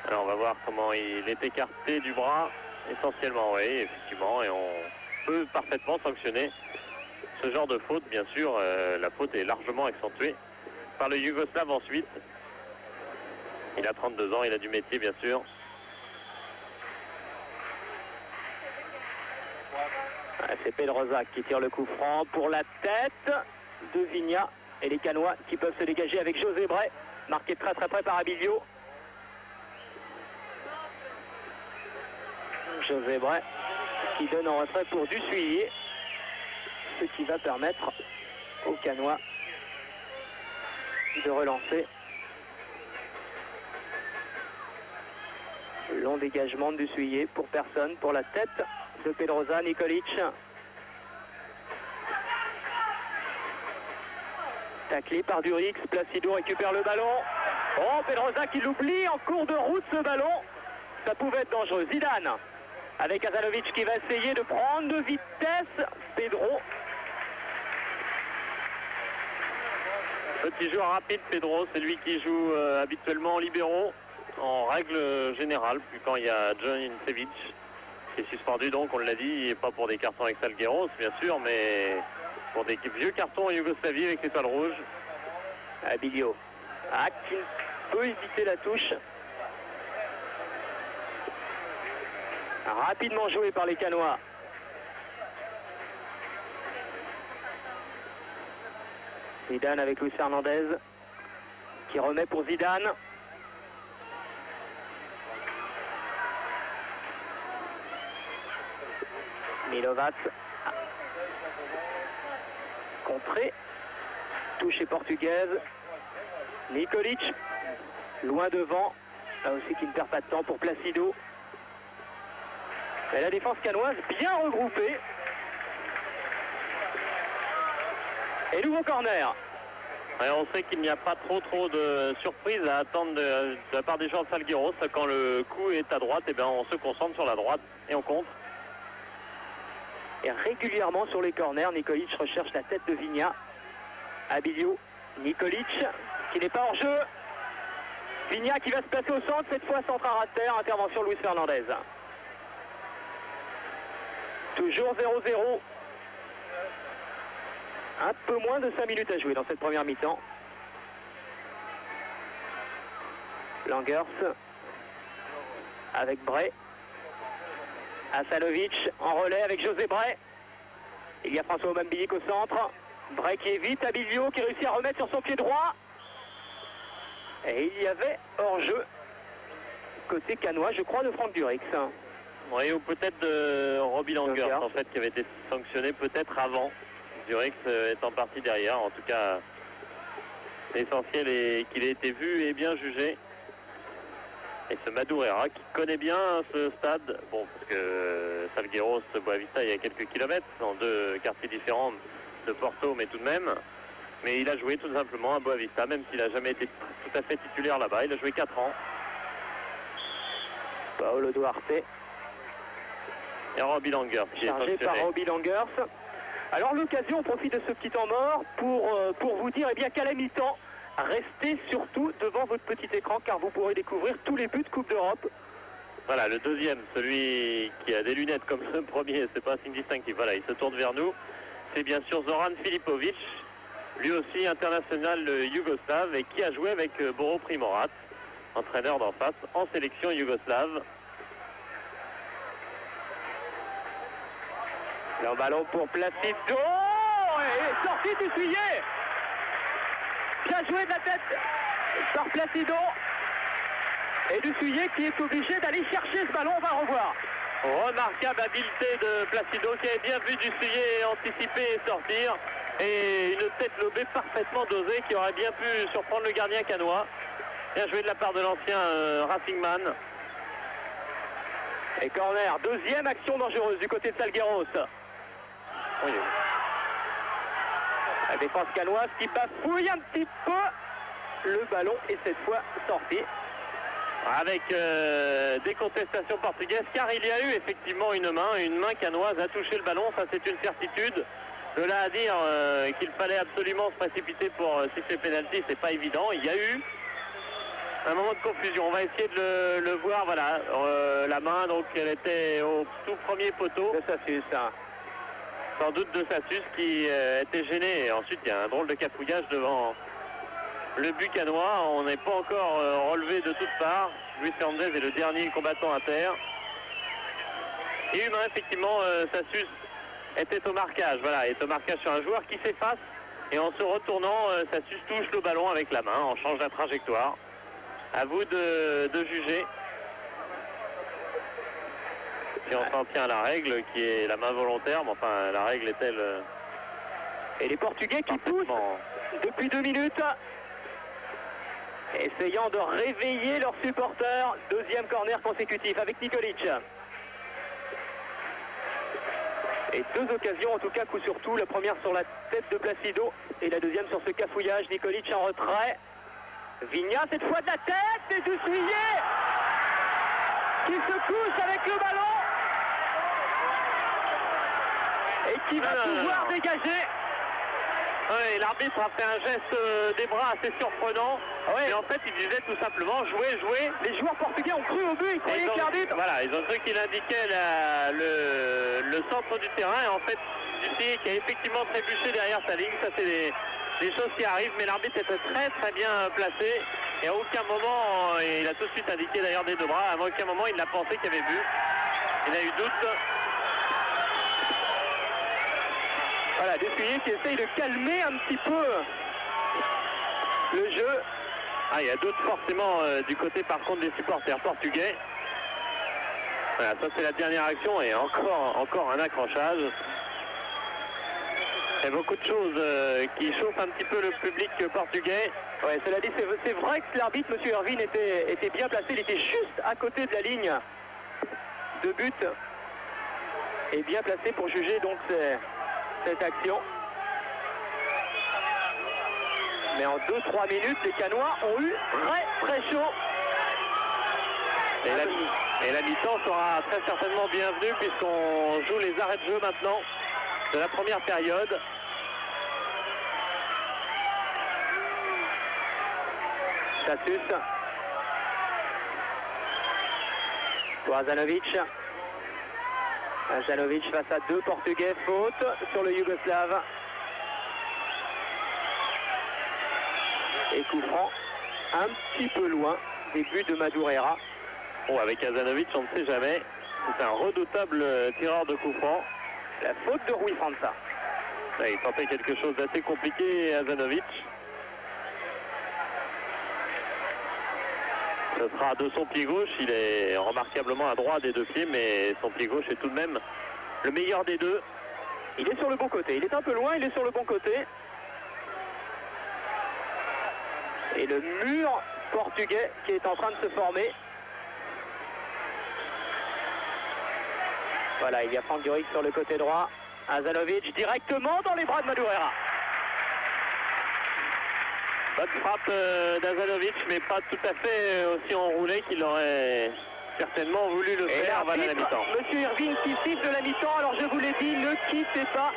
Alors on va voir comment il est écarté du bras, essentiellement, oui, effectivement, et on peut parfaitement sanctionner ce genre de faute. Bien sûr, la faute est largement accentuée par le Yougoslave ensuite. Il a 32 ans, il a du métier, bien sûr. C'est Pedrosa qui tire le coup franc pour la tête de Vigna. Et les Canois qui peuvent se dégager avec José Bray, marqué très près par Abilio. José Bray qui donne en retrait pour Dussuyer, ce qui va permettre aux Canois de relancer. Long dégagement de Dussuyer pour personne, pour la tête de Pedrosa. Nikolic. Taclé par Durix, Placido récupère le ballon. Oh, Pedrosa qui l'oublie en cours de route ce ballon. Ça pouvait être dangereux. Zidane avec Azalovic qui va essayer de prendre de vitesse. Pedro. Petit joueur rapide, Pedro, c'est lui qui joue habituellement en libéraux, en règle générale, puis quand il y a John Incevic. Qui est suspendu donc, on l'a dit, pas pour des cartons avec Salgueiros, bien sûr, mais pour des vieux cartons en Yougoslavie avec l'étoile rouge. Abilio. Qui peut éviter la touche. Rapidement joué par les Canois. Zidane avec Luis Fernandez qui remet pour Zidane. Milovac. Contré. Touche portugaise. Nikolic. Loin devant. Là aussi qui ne perd pas de temps pour Placido. Et la défense canoise bien regroupée. Et nouveau corner. Et on sait qu'il n'y a pas trop de surprises à attendre de la part des joueurs de Salgueiros. Quand le coup est à droite, et bien on se concentre sur la droite et on compte. Et régulièrement sur les corners, Nikolic recherche la tête de Vigna. Abilio, Nikolic qui n'est pas hors jeu. Vigna qui va se placer au centre, cette fois centre à ras de terre, intervention Luis Fernandez. Toujours 0-0. Un peu moins de 5 minutes à jouer dans cette première mi-temps. Langers avec Bray. Asanovic en relais avec José Bray. Il y a François Mambilic au centre. Bray qui évite, Abilio qui réussit à remettre sur son pied droit. Et il y avait hors-jeu côté canois, je crois, de Franck Durix. Oui, ou peut-être de Robbie Langers, en fait, qui avait été sanctionné peut-être avant. Durix est en partie derrière. En tout cas, l'essentiel est qu'il ait été vu et bien jugé. Et ce Madureira qui connaît bien ce stade, bon, parce que Salgueiros, Boavista, il y a quelques kilomètres, dans deux quartiers différents de Porto, mais tout de même. Mais il a joué tout simplement à Boavista, même s'il n'a jamais été tout à fait titulaire là-bas. Il a joué 4 ans. Paolo Duarte. Et Robbie Langers qui chargé est par Robbie Langers. Alors l'occasion, on profite de ce petit temps mort pour vous dire qu'à la mi-temps, restez surtout devant votre petit écran car vous pourrez découvrir tous les buts de Coupe d'Europe. Voilà, le deuxième, celui qui a des lunettes comme le premier, c'est pas un signe distinctif. Voilà, il se tourne vers nous. C'est bien sûr Zoran Filipovic, lui aussi international yougoslave et qui a joué avec Boro Primorac, entraîneur d'en face, en sélection yougoslave. Le ballon pour Placido et sorti d'essuyé. Bien joué de la tête par Placido. Et Dussuyé qui est obligé d'aller chercher ce ballon, on va revoir. Remarquable habileté de Placido qui avait bien vu Dussuyé anticiper et sortir. Et une tête lobée parfaitement dosée qui aurait bien pu surprendre le gardien canois. Bien joué de la part de l'ancien Racingman. Et corner, deuxième action dangereuse du côté de Salgueiros. Oui. La défense canoise qui bafouille un petit peu. Le ballon est cette fois sorti. Avec des contestations portugaises, car il y a eu effectivement une main canoise a touché le ballon, ça c'est une certitude. De là à dire qu'il fallait absolument se précipiter pour siffler pénalty, c'est pas évident. Il y a eu un moment de confusion. On va essayer de le voir. Voilà, la main, donc elle était au tout premier poteau. De Sassus, hein. Sans doute de Sassus qui était gêné. Et ensuite, il y a un drôle de cafouillage devant le but canois. On n'est pas encore relevé de toutes parts. Luis Fernandez est le dernier combattant à terre. Et humain, effectivement, Sassus était au marquage. Voilà, est au marquage sur un joueur qui s'efface. Et en se retournant, Sassus touche le ballon avec la main. On change la trajectoire. À vous de juger. Si on s'en tient à la règle, qui est la main volontaire, mais enfin, la règle est-elle... Et les Portugais qui poussent depuis 2 minutes, essayant de réveiller leurs supporters. Deuxième corner consécutif avec Nikolic. Et 2 occasions, en tout cas, coup sur tout. La première sur la tête de Placido et la deuxième sur ce cafouillage. Nikolic en retrait. Vigna, cette fois de la tête, et Dussuyé qui se couche avec le ballon et qui va pouvoir dégager. Oui, l'arbitre a fait un geste des bras assez surprenant. Ouais. Mais en fait, il disait tout simplement jouer, jouer. Les joueurs portugais ont cru au but, ils croyaient que l'arbitre. Voilà, ils ont cru qu'il indiquait le centre du terrain. Et en fait, Dupé qui a effectivement trébuché derrière sa ligne. Ça, c'est des choses qui arrivent. Mais l'arbitre était très très bien placé. Et à aucun moment, il a tout de suite indiqué d'ailleurs des deux bras. À aucun moment, il n'a pensé qu'il y avait but. Il a eu doute. Voilà, Dessuyé qui essaye de calmer un petit peu le jeu. Ah, il y a doute forcément du côté par contre des supporters portugais. Voilà, ça c'est la dernière action et encore un accrochage. Il y a beaucoup de choses qui chauffent un petit peu le public portugais. Ouais, cela dit, c'est vrai que l'arbitre, M. Irvine, était bien placé. Il était juste à côté de la ligne de but. Et bien placé pour juger donc cette action. Mais en 2-3 minutes, les Canois ont eu très chaud. Et la mi-temps sera très certainement bienvenue puisqu'on joue les arrêts de jeu maintenant de la première période. Chassus. Azanovic. Azanovic face à deux Portugais. Faute sur le Yougoslave. Et coup franc un petit peu loin des buts de Madureira. Bon, avec Azanovic, on ne sait jamais. C'est un redoutable tireur de coup franc. La faute de Rui França. Là, il tentait quelque chose d'assez compliqué, Azanovic. Ce sera de son pied gauche. Il est remarquablement à droit des deux pieds, mais son pied gauche est tout de même le meilleur des deux. Il est sur le bon côté. Il est un peu loin, il est sur le bon côté. Et le mur portugais qui est en train de se former. Voilà, il y a Franck Duric sur le côté droit. Azanovic directement dans les bras de Madureira. Bonne frappe d'Azanovic, mais pas tout à fait aussi enroulé qu'il aurait certainement voulu le faire avant la mi-temps. Monsieur Irvine qui siffle de la mi-temps. Alors je vous l'ai dit, ne quittez pas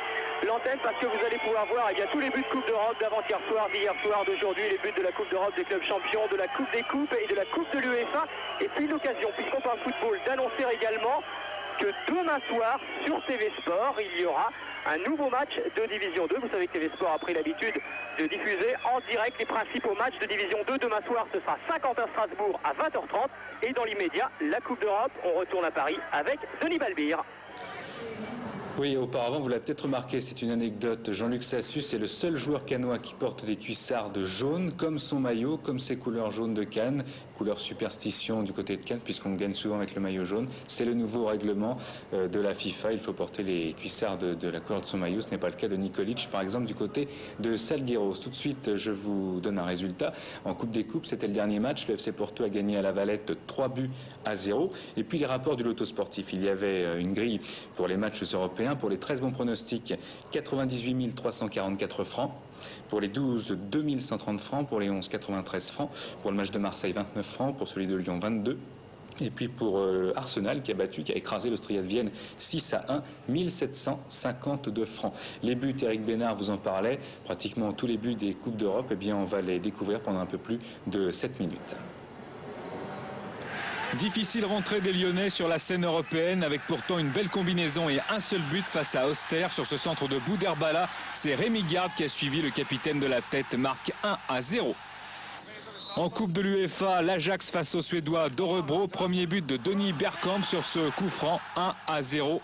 l'antenne parce que vous allez pouvoir voir tous les buts de Coupe d'Europe d'avant-hier soir, d'hier soir, d'aujourd'hui, les buts de la Coupe d'Europe des clubs champions, de la Coupe des Coupes et de la Coupe de l'UEFA. Et puis l'occasion, puisqu'on parle football, d'annoncer également que demain soir, sur TV Sport, il y aura un nouveau match de Division 2. Vous savez que TV Sport a pris l'habitude de diffuser en direct les principaux matchs de Division 2. Demain soir, ce sera Saint-Quentin-Strasbourg à 20h30. Et dans l'immédiat, la Coupe d'Europe, on retourne à Paris avec Denis Balbir. Oui, auparavant, vous l'avez peut-être remarqué, c'est une anecdote. Jean-Luc Sassus est le seul joueur cannois qui porte des cuissardes jaunes, comme son maillot, comme ses couleurs jaunes de Cannes, couleur superstition du côté de Cannes, puisqu'on gagne souvent avec le maillot jaune. C'est le nouveau règlement de la FIFA. Il faut porter les cuissardes de la couleur de son maillot. Ce n'est pas le cas de Nikolic, par exemple, du côté de Salgueiros. Tout de suite, je vous donne un résultat. En Coupe des Coupes, c'était le dernier match. Le FC Porto a gagné à la Valette 3-0. Et puis les rapports du loto sportif. Il y avait une grille pour les matchs européens. Pour les 13 bons pronostics, 98 344 francs. Pour les 12, 2130 francs. Pour les 11, 93 francs. Pour le match de Marseille, 29 francs. Pour celui de Lyon, 22. Et puis pour Arsenal qui a écrasé l'Austria de Vienne 6-1, 1752 francs. Les buts, Eric Bénard vous en parlait, pratiquement tous les buts des Coupes d'Europe, eh bien on va les découvrir pendant un peu plus de 7 minutes. Difficile rentrée des Lyonnais sur la scène européenne avec pourtant une belle combinaison et un seul but face à Auxerre sur ce centre de Bouderbala. C'est Rémi Garde qui a suivi, le capitaine de la tête marque 1-0. En Coupe de l'UEFA, l'Ajax face aux Suédois d'Orebro. Premier but de Denis Bergkamp sur ce coup franc, 1-0.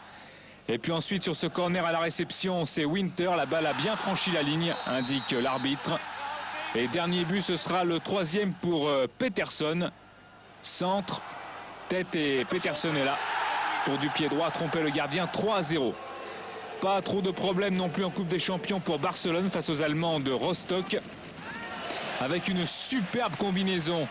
Et puis ensuite sur ce corner à la réception, c'est Winter. La balle a bien franchi la ligne, indique l'arbitre. Et dernier but, ce sera le troisième pour Peterson. Centre, tête et Peterson est là. Pour du pied droit, tromper le gardien, 3-0. Pas trop de problèmes non plus en Coupe des Champions pour Barcelone face aux Allemands de Rostock. Avec une superbe combinaison.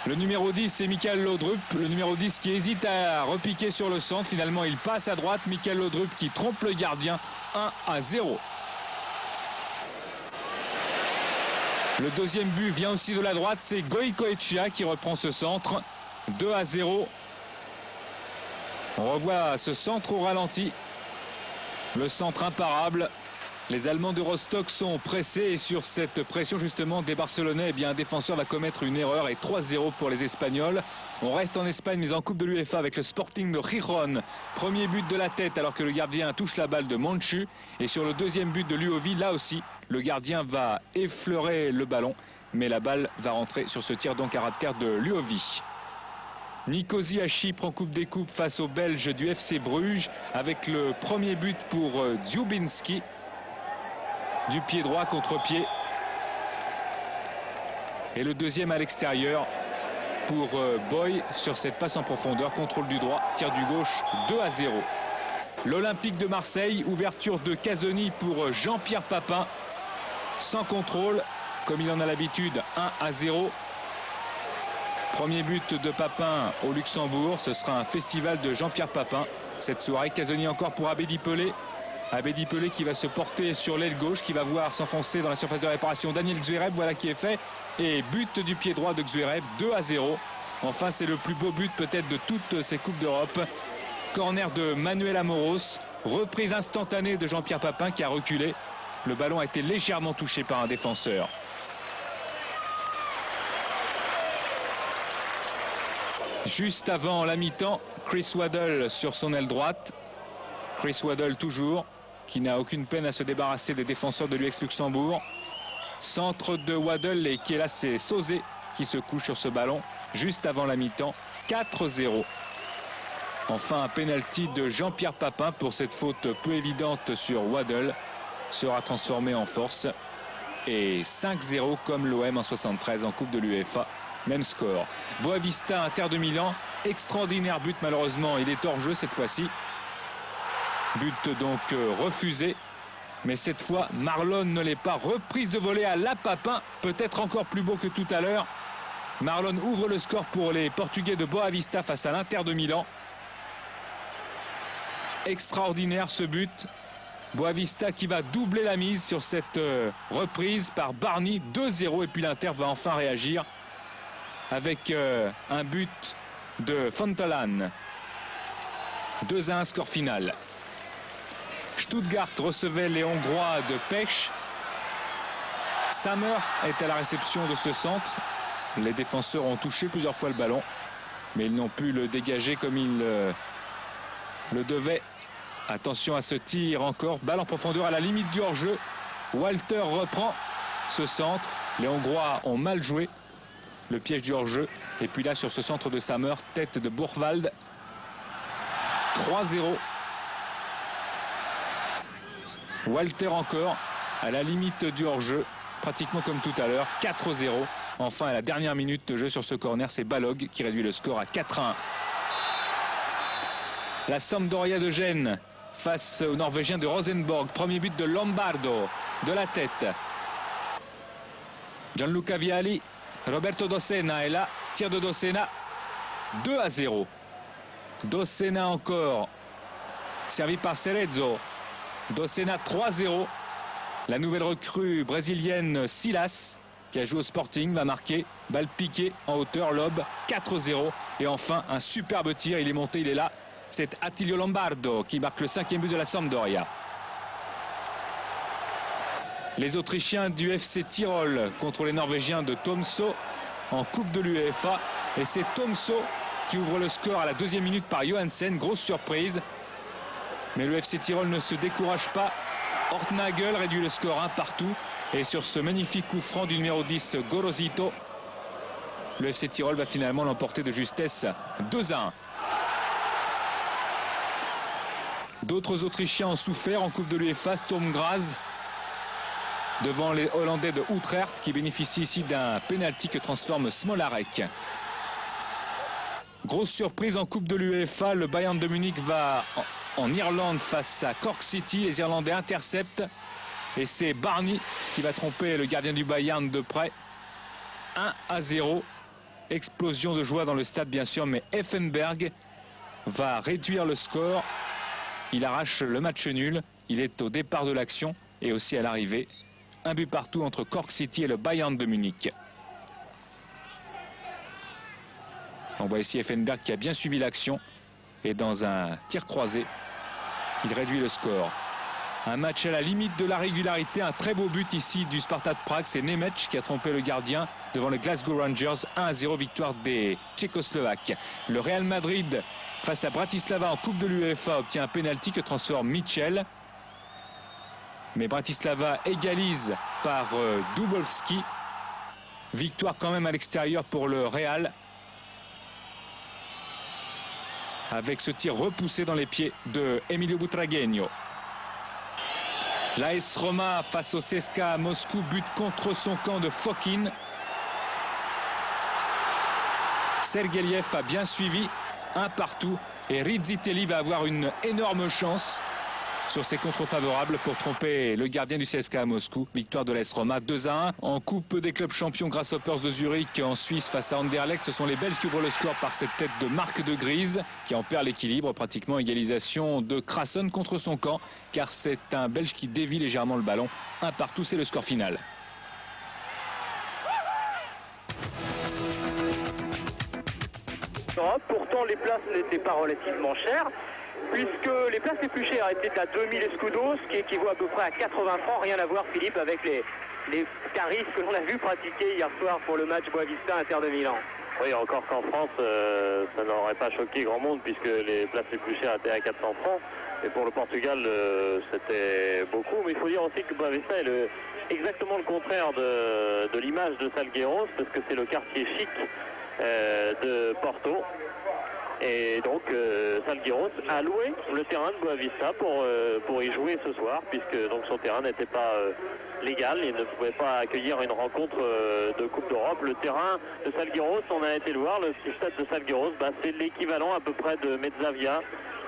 Le numéro 10, c'est Michael Laudrup. Le numéro 10 qui hésite à repiquer sur le centre. Finalement, il passe à droite. Michael Laudrup qui trompe le gardien, 1-0. Le deuxième but vient aussi de la droite, c'est Goicoechea qui reprend ce centre, 2-0. On revoit ce centre au ralenti, le centre imparable Les Allemands de Rostock sont pressés et sur cette pression justement des Barcelonais, eh bien, un défenseur va commettre une erreur et 3-0 pour les Espagnols. On reste en Espagne mais en Coupe de l'UEFA avec le Sporting de Gijón. Premier but de la tête alors que le gardien touche la balle de Monchu. Et sur le deuxième but de Luovi, là aussi, le gardien va effleurer le ballon. Mais la balle va rentrer sur ce tir donc à ras de terre de Luovi. Nicosie à Chypre en Coupe des Coupes face aux Belges du FC Bruges avec le premier but pour Dziubinski. Du pied droit contre pied. Et le deuxième à l'extérieur pour Boy sur cette passe en profondeur. Contrôle du droit, tir du gauche, 2-0. L'Olympique de Marseille, ouverture de Casoni pour Jean-Pierre Papin. Sans contrôle, comme il en a l'habitude, 1-0. Premier but de Papin au Luxembourg. Ce sera un festival de Jean-Pierre Papin. Cette soirée, Casoni encore pour Abedi Pelé. Abedi Pelé qui va se porter sur l'aile gauche, qui va voir s'enfoncer dans la surface de réparation Daniel Zverev, voilà qui est fait. Et but du pied droit de Zverev, 2-0. Enfin, c'est le plus beau but peut-être de toutes ces Coupes d'Europe. Corner de Manuel Amoros, reprise instantanée de Jean-Pierre Papin qui a reculé. Le ballon a été légèrement touché par un défenseur. Juste avant la mi-temps, Chris Waddle sur son aile droite. Chris Waddle toujours, qui n'a aucune peine à se débarrasser des défenseurs de l'UX Luxembourg. Centre de Waddle et qui est là, c'est Sauzé qui se couche sur ce ballon juste avant la mi-temps. 4-0. Enfin, un pénalty de Jean-Pierre Papin pour cette faute peu évidente sur Waddle sera transformé en force. Et 5-0 comme l'OM en 73 en Coupe de l'UEFA. Même score. Boavista, Inter de Milan. Extraordinaire but malheureusement. Il est hors jeu cette fois-ci. But donc refusé. Mais cette fois, Marlon ne l'est pas. Reprise de volée à la Papin. Peut-être encore plus beau que tout à l'heure. Marlon ouvre le score pour les Portugais de Boavista face à l'Inter de Milan. Extraordinaire ce but. Boavista qui va doubler la mise sur cette reprise par Barny. 2-0 et puis l'Inter va enfin réagir avec un but de Fontalan. 2-1 score final. Stuttgart recevait les Hongrois de Pech. Sammer est à la réception de ce centre. Les défenseurs ont touché plusieurs fois le ballon, mais ils n'ont pu le dégager comme ils le devaient. Attention à ce tir encore. Balle en profondeur à la limite du hors-jeu. Walter reprend ce centre. Les Hongrois ont mal joué le piège du hors-jeu. Et puis là, sur ce centre de Sammer, tête de Bourwald. 3-0. Walter encore à la limite du hors-jeu, pratiquement comme tout à l'heure. 4-0. Enfin, à la dernière minute de jeu sur ce corner, c'est Balog qui réduit le score à 4-1. La Sampdoria de Gênes face aux Norvégiens de Rosenborg. Premier but de Lombardo de la tête. Gianluca Vialli, Roberto Dossena est là. Tir de Dossena. 2-0. Dossena encore. Servi par Cerezo. Dossena 3-0. La nouvelle recrue brésilienne Silas, qui a joué au Sporting, va marquer. Balle piquée en hauteur, lob. 4-0. Et enfin, un superbe tir. Il est monté, il est là. C'est Attilio Lombardo qui marque le 5e but de la Sampdoria. Les Autrichiens du FC Tirol contre les Norvégiens de Tromsø en Coupe de l'UEFA. Et c'est Tromsø qui ouvre le score à la 2e minute par Johansen. Grosse surprise. Mais le FC Tirol ne se décourage pas. Ortnagel réduit le score 1 partout. Et sur ce magnifique coup franc du numéro 10, Gorosito, le FC Tirol va finalement l'emporter de justesse 2-1. D'autres Autrichiens ont souffert en Coupe de l'UEFA. Sturm Graz devant les Hollandais de Utrecht qui bénéficient ici d'un pénalty que transforme Smolarek. Grosse surprise en Coupe de l'UEFA. Le Bayern de Munich va en Irlande face à Cork City. Les Irlandais interceptent. Et c'est Barny qui va tromper le gardien du Bayern de près. 1-0. Explosion de joie dans le stade bien sûr. Mais Effenberg va réduire le score. Il arrache le match nul. Il est au départ de l'action et aussi à l'arrivée. Un but partout entre Cork City et le Bayern de Munich. On voit ici Effenberg qui a bien suivi l'action. Et dans un tir croisé, il réduit le score. Un match à la limite de la régularité, un très beau but ici du Sparta de Prague. C'est Nemec qui a trompé le gardien devant le Glasgow Rangers. 1-0, victoire des Tchécoslovaques. Le Real Madrid face à Bratislava en Coupe de l'UEFA obtient un pénalty que transforme Mitchell. Mais Bratislava égalise par Dubovski. Victoire quand même à l'extérieur pour le Real. Avec ce tir repoussé dans les pieds de Emilio Butragueño. L'AS Roma face au CSKA Moscou, but contre son camp de Fokin. Sergeliev a bien suivi, un partout. Et Rizzitelli va avoir une énorme chance sur ses contres favorables pour tromper le gardien du CSKA Moscou. Victoire de l'AS Roma 2-1. En Coupe des clubs champions, Grasshoppers de Zurich en Suisse face à Anderlecht. Ce sont les Belges qui ouvrent le score par cette tête de Marc de Grise qui en perd l'équilibre. Pratiquement égalisation de Krasson contre son camp car c'est un Belge qui dévie légèrement le ballon. Un partout, c'est le score final. Pourtant, les places n'étaient pas relativement chères, puisque les places les plus chères étaient à 2000 escudos, ce qui équivaut à peu près à 80 francs. Rien à voir, Philippe, avec les tarifs que l'on a vu pratiquer hier soir pour le match Boavista-Inter de Milan. Oui, encore qu'en France, ça n'aurait pas choqué grand monde, puisque les places les plus chères étaient à 400 francs. Et pour le Portugal, c'était beaucoup. Mais il faut dire aussi que Boavista est exactement le contraire de l'image de Salgueiros, parce que c'est le quartier chic de Porto. Et donc Salgueiros a loué le terrain de Boavista pour y jouer ce soir, puisque donc son terrain n'était pas légal, il ne pouvait pas accueillir une rencontre de Coupe d'Europe. Le terrain de Salgueiros, on a été le voir, le stade de Salgueiros, c'est l'équivalent à peu près de Mezzavia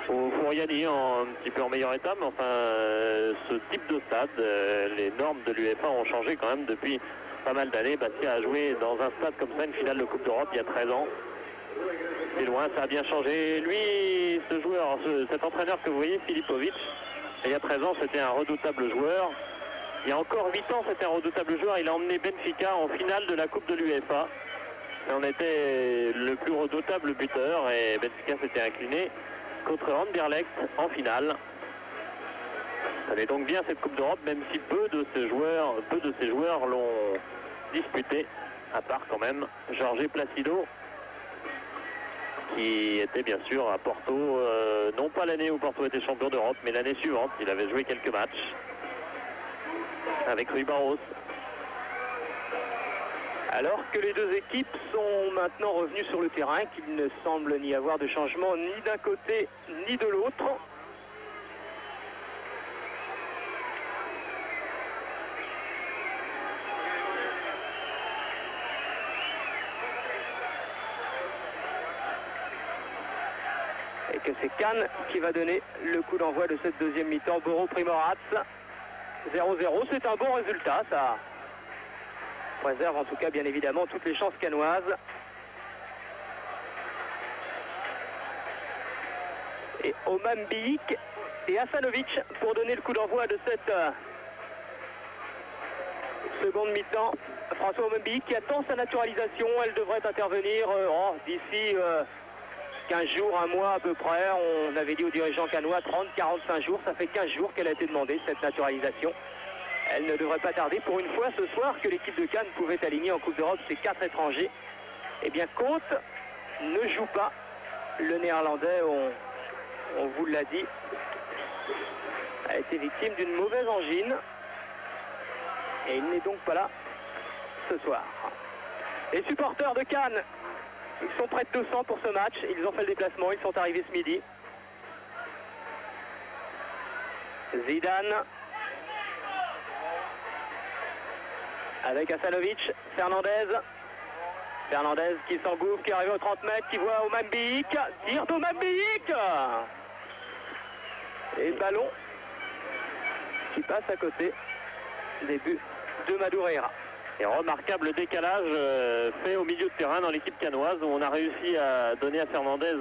ou Furiani, un petit peu en meilleur état, mais enfin ce type de stade, les normes de l'UEFA ont changé quand même depuis pas mal d'années. Bastia a joué dans un stade comme ça, une finale de Coupe d'Europe il y a 13 ans. C'est loin, ça a bien changé. Lui, ce joueur, cet entraîneur que vous voyez, Filipovic, il y a 13 ans, c'était un redoutable joueur. Il y a encore 8 ans, c'était un redoutable joueur. Il a emmené Benfica en finale de la Coupe de l'UEFA. Et on était le plus redoutable buteur et Benfica s'était incliné contre Anderlecht en finale. Ça allait donc bien cette Coupe d'Europe, même si peu de ces joueurs l'ont disputée, à part quand même Jorge Placido, qui était bien sûr à Porto, non pas l'année où Porto était champion d'Europe, mais l'année suivante. Il avait joué quelques matchs avec Rui Barros. Alors que les deux équipes sont maintenant revenues sur le terrain, qu'il ne semble n'y avoir de changement ni d'un côté ni de l'autre. Et que c'est Cannes qui va donner le coup d'envoi de cette deuxième mi-temps. Boro Primorac, 0-0, c'est un bon résultat, ça préserve en tout cas bien évidemment toutes les chances cannoises. Et Oman Biyik et Hasanovic pour donner le coup d'envoi de cette seconde mi-temps. François Oman Biyik qui attend sa naturalisation, elle devrait intervenir d'ici 15 jours, un mois à peu près. On avait dit aux dirigeants cannois 30-45 jours, ça fait 15 jours qu'elle a été demandée cette naturalisation. Elle ne devrait pas tarder. Pour une fois ce soir que l'équipe de Cannes pouvait aligner en Coupe d'Europe ses 4 étrangers. Eh bien Côte ne joue pas. Le néerlandais, on vous l'a dit, a été victime d'une mauvaise angine. Et il n'est donc pas là ce soir. Les supporters de Cannes, ils sont près de 200 pour ce match. Ils ont fait le déplacement, ils sont arrivés ce midi. Zidane avec Hasanovic, Fernandez qui s'engouffre, qui arrive aux 30 mètres, qui voit Oman Biyik, tire d'Oman Biyik et ballon qui passe à côté des buts de Madureira. Et remarquable décalage fait au milieu de terrain dans l'équipe cannoise, où on a réussi à donner à Fernandez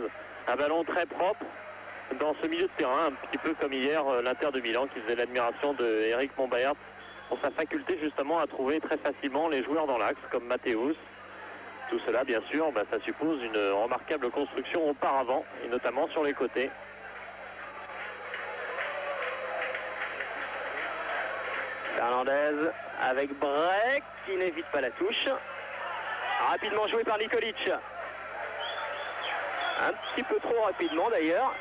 un ballon très propre dans ce milieu de terrain, un petit peu comme hier l'Inter de Milan qui faisait l'admiration de Eric Monbayert pour sa faculté justement à trouver très facilement les joueurs dans l'axe comme Matthäus. Tout cela bien sûr, ça suppose une remarquable construction auparavant et notamment sur les côtés. Fernandez avec Break qui n'évite pas la touche. Rapidement joué par Nikolic. Un petit peu trop rapidement d'ailleurs.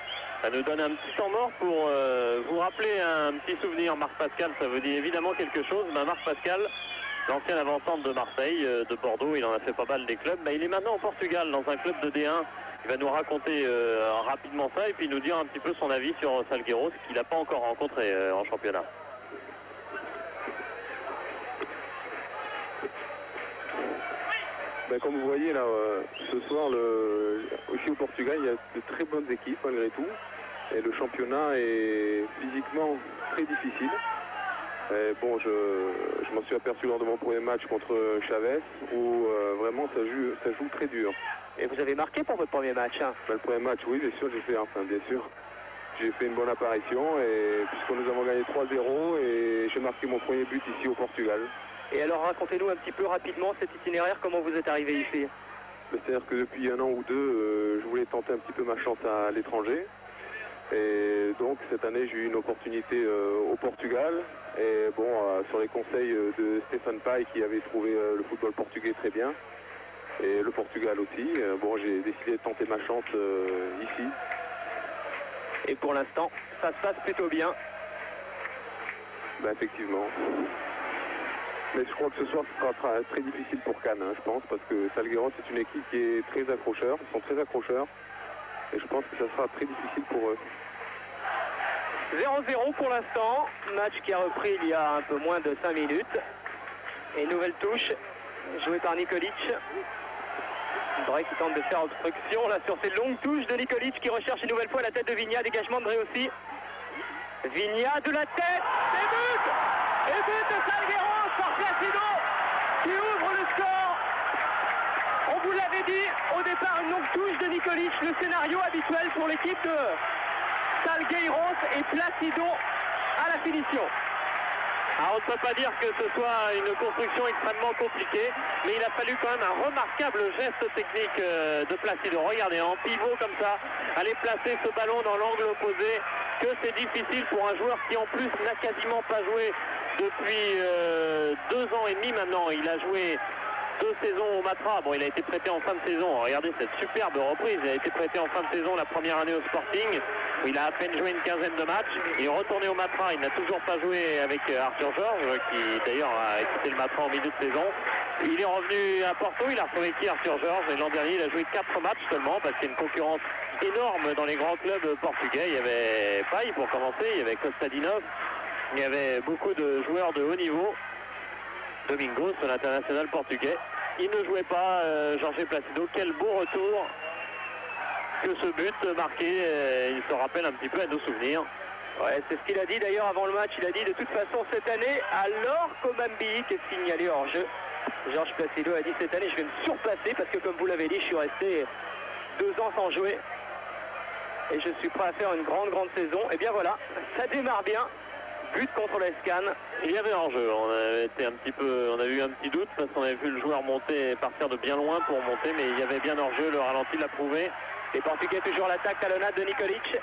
Ça nous donne un petit temps mort pour vous rappeler un petit souvenir. Marc Pascal, ça vous dit évidemment quelque chose. Marc Pascal, l'ancien avant-centre de Marseille, de Bordeaux, il en a fait pas mal des clubs. Il est maintenant au Portugal dans un club de D1. Il va nous raconter rapidement ça et puis nous dire un petit peu son avis sur Salgueiros qu'il n'a pas encore rencontré en championnat. Comme vous voyez là, ce soir, aussi au Portugal, il y a de très bonnes équipes malgré tout. Et le championnat est physiquement très difficile. Et bon, je m'en suis aperçu lors de mon premier match contre Chavez, où vraiment ça joue très dur. Et vous avez marqué pour votre premier match, hein? Le premier match, oui, bien sûr, j'ai fait une bonne apparition, et puisque nous avons gagné 3-0, et j'ai marqué mon premier but ici au Portugal. Et alors racontez-nous un petit peu rapidement cet itinéraire, comment vous êtes arrivé ici? C'est-à-dire que depuis un an ou deux, je voulais tenter un petit peu ma chance à l'étranger. Et donc cette année, j'ai eu une opportunité au Portugal. Et bon, sur les conseils de Stéphane Paille qui avait trouvé le football portugais très bien. Et le Portugal aussi. Bon, j'ai décidé de tenter ma chance ici. Et pour l'instant, ça se passe plutôt bien. Effectivement. Mais je crois que ce soir, ce sera très difficile pour Cannes, je pense, parce que Salgueiros, c'est une équipe qui est très accrocheur. Ils sont très accrocheurs. Et je pense que ça sera très difficile pour eux. 0-0 pour l'instant. Match qui a repris il y a un peu moins de 5 minutes. Et nouvelle touche, jouée par Nikolic. Drake qui tente de faire obstruction là sur ces longues touches de Nikolic qui recherche une nouvelle fois la tête de Vigna. Dégagement de Dreossi. Vigna de la tête. Et but! Et but de Salgueiros par Placido qui ouvre le score. On vous l'avait dit, au départ une longue touche de Nikolic, le scénario habituel pour l'équipe de Salgueiros et Placido à la finition. Alors on ne peut pas dire que ce soit une construction extrêmement compliquée, mais il a fallu quand même un remarquable geste technique de Placido. Regardez, en pivot comme ça, aller placer ce ballon dans l'angle opposé, que c'est difficile pour un joueur qui en plus n'a quasiment pas joué depuis 2 ans et demi maintenant. Il a joué 2 saisons au Matra. Bon, il a été prêté en fin de saison. Regardez cette superbe reprise. Il a été prêté en fin de saison la première année au Sporting, où il a à peine joué une quinzaine de matchs. Il est retourné au Matra. Il n'a toujours pas joué avec Arthur Georges, qui d'ailleurs a quitté le Matra en milieu de saison. Il est revenu à Porto. Il a retrouvé qui, Arthur Georges. Et l'an dernier, il a joué 4 matchs seulement, parce qu'il y a une concurrence énorme dans les grands clubs portugais. Il y avait Paille pour commencer. Il y avait Kostadinov. Il y avait beaucoup de joueurs de haut niveau. Domingos, l'international portugais. Il ne jouait pas, Jorge Placido. Quel beau retour que ce but marqué. Il se rappelle un petit peu à nos souvenirs. Ouais, c'est ce qu'il a dit d'ailleurs avant le match. Il a dit de toute façon cette année, alors qu'Omambi est signalé hors jeu, Georges Placido a dit cette année je vais me surpasser parce que comme vous l'avez dit, je suis resté 2 ans sans jouer. Et je suis prêt à faire une grande saison. Et bien voilà, ça démarre bien. But contre l'Escan. Il y avait hors-jeu. On a eu un petit doute parce qu'on avait vu le joueur monter et partir de bien loin pour monter, mais il y avait bien hors-jeu. Le ralenti l'a prouvé. Les Portugais toujours l'attaque talonnade de Nikolic.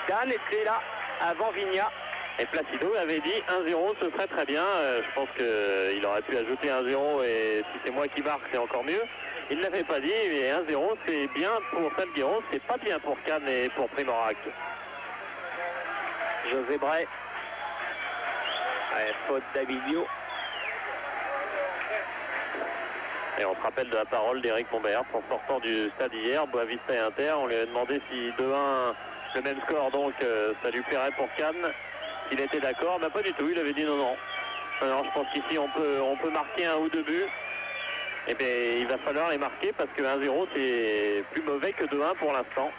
Dan était là avant Vigna. Et Placido avait dit 1-0, ce serait très bien. Je pense qu'il aurait pu ajouter 1-0 et si c'est moi qui marque, c'est encore mieux. Il ne l'avait pas dit, mais 1-0, c'est bien pour Salgueiros, c'est pas bien pour Cannes et pour Primorac. José Bray. Ouais, faute d'Abilio. Et on se rappelle de la parole d'Éric Montbert en sortant du stade hier, Boavista et Inter. On lui a demandé si 2-1, le même score, donc ça lui plairait pour Cannes. S'il était d'accord, mais pas du tout. Il avait dit non. Alors je pense qu'ici on peut marquer 1 ou 2 buts. Et bien il va falloir les marquer parce que 1-0 c'est plus mauvais que 2-1 pour l'instant.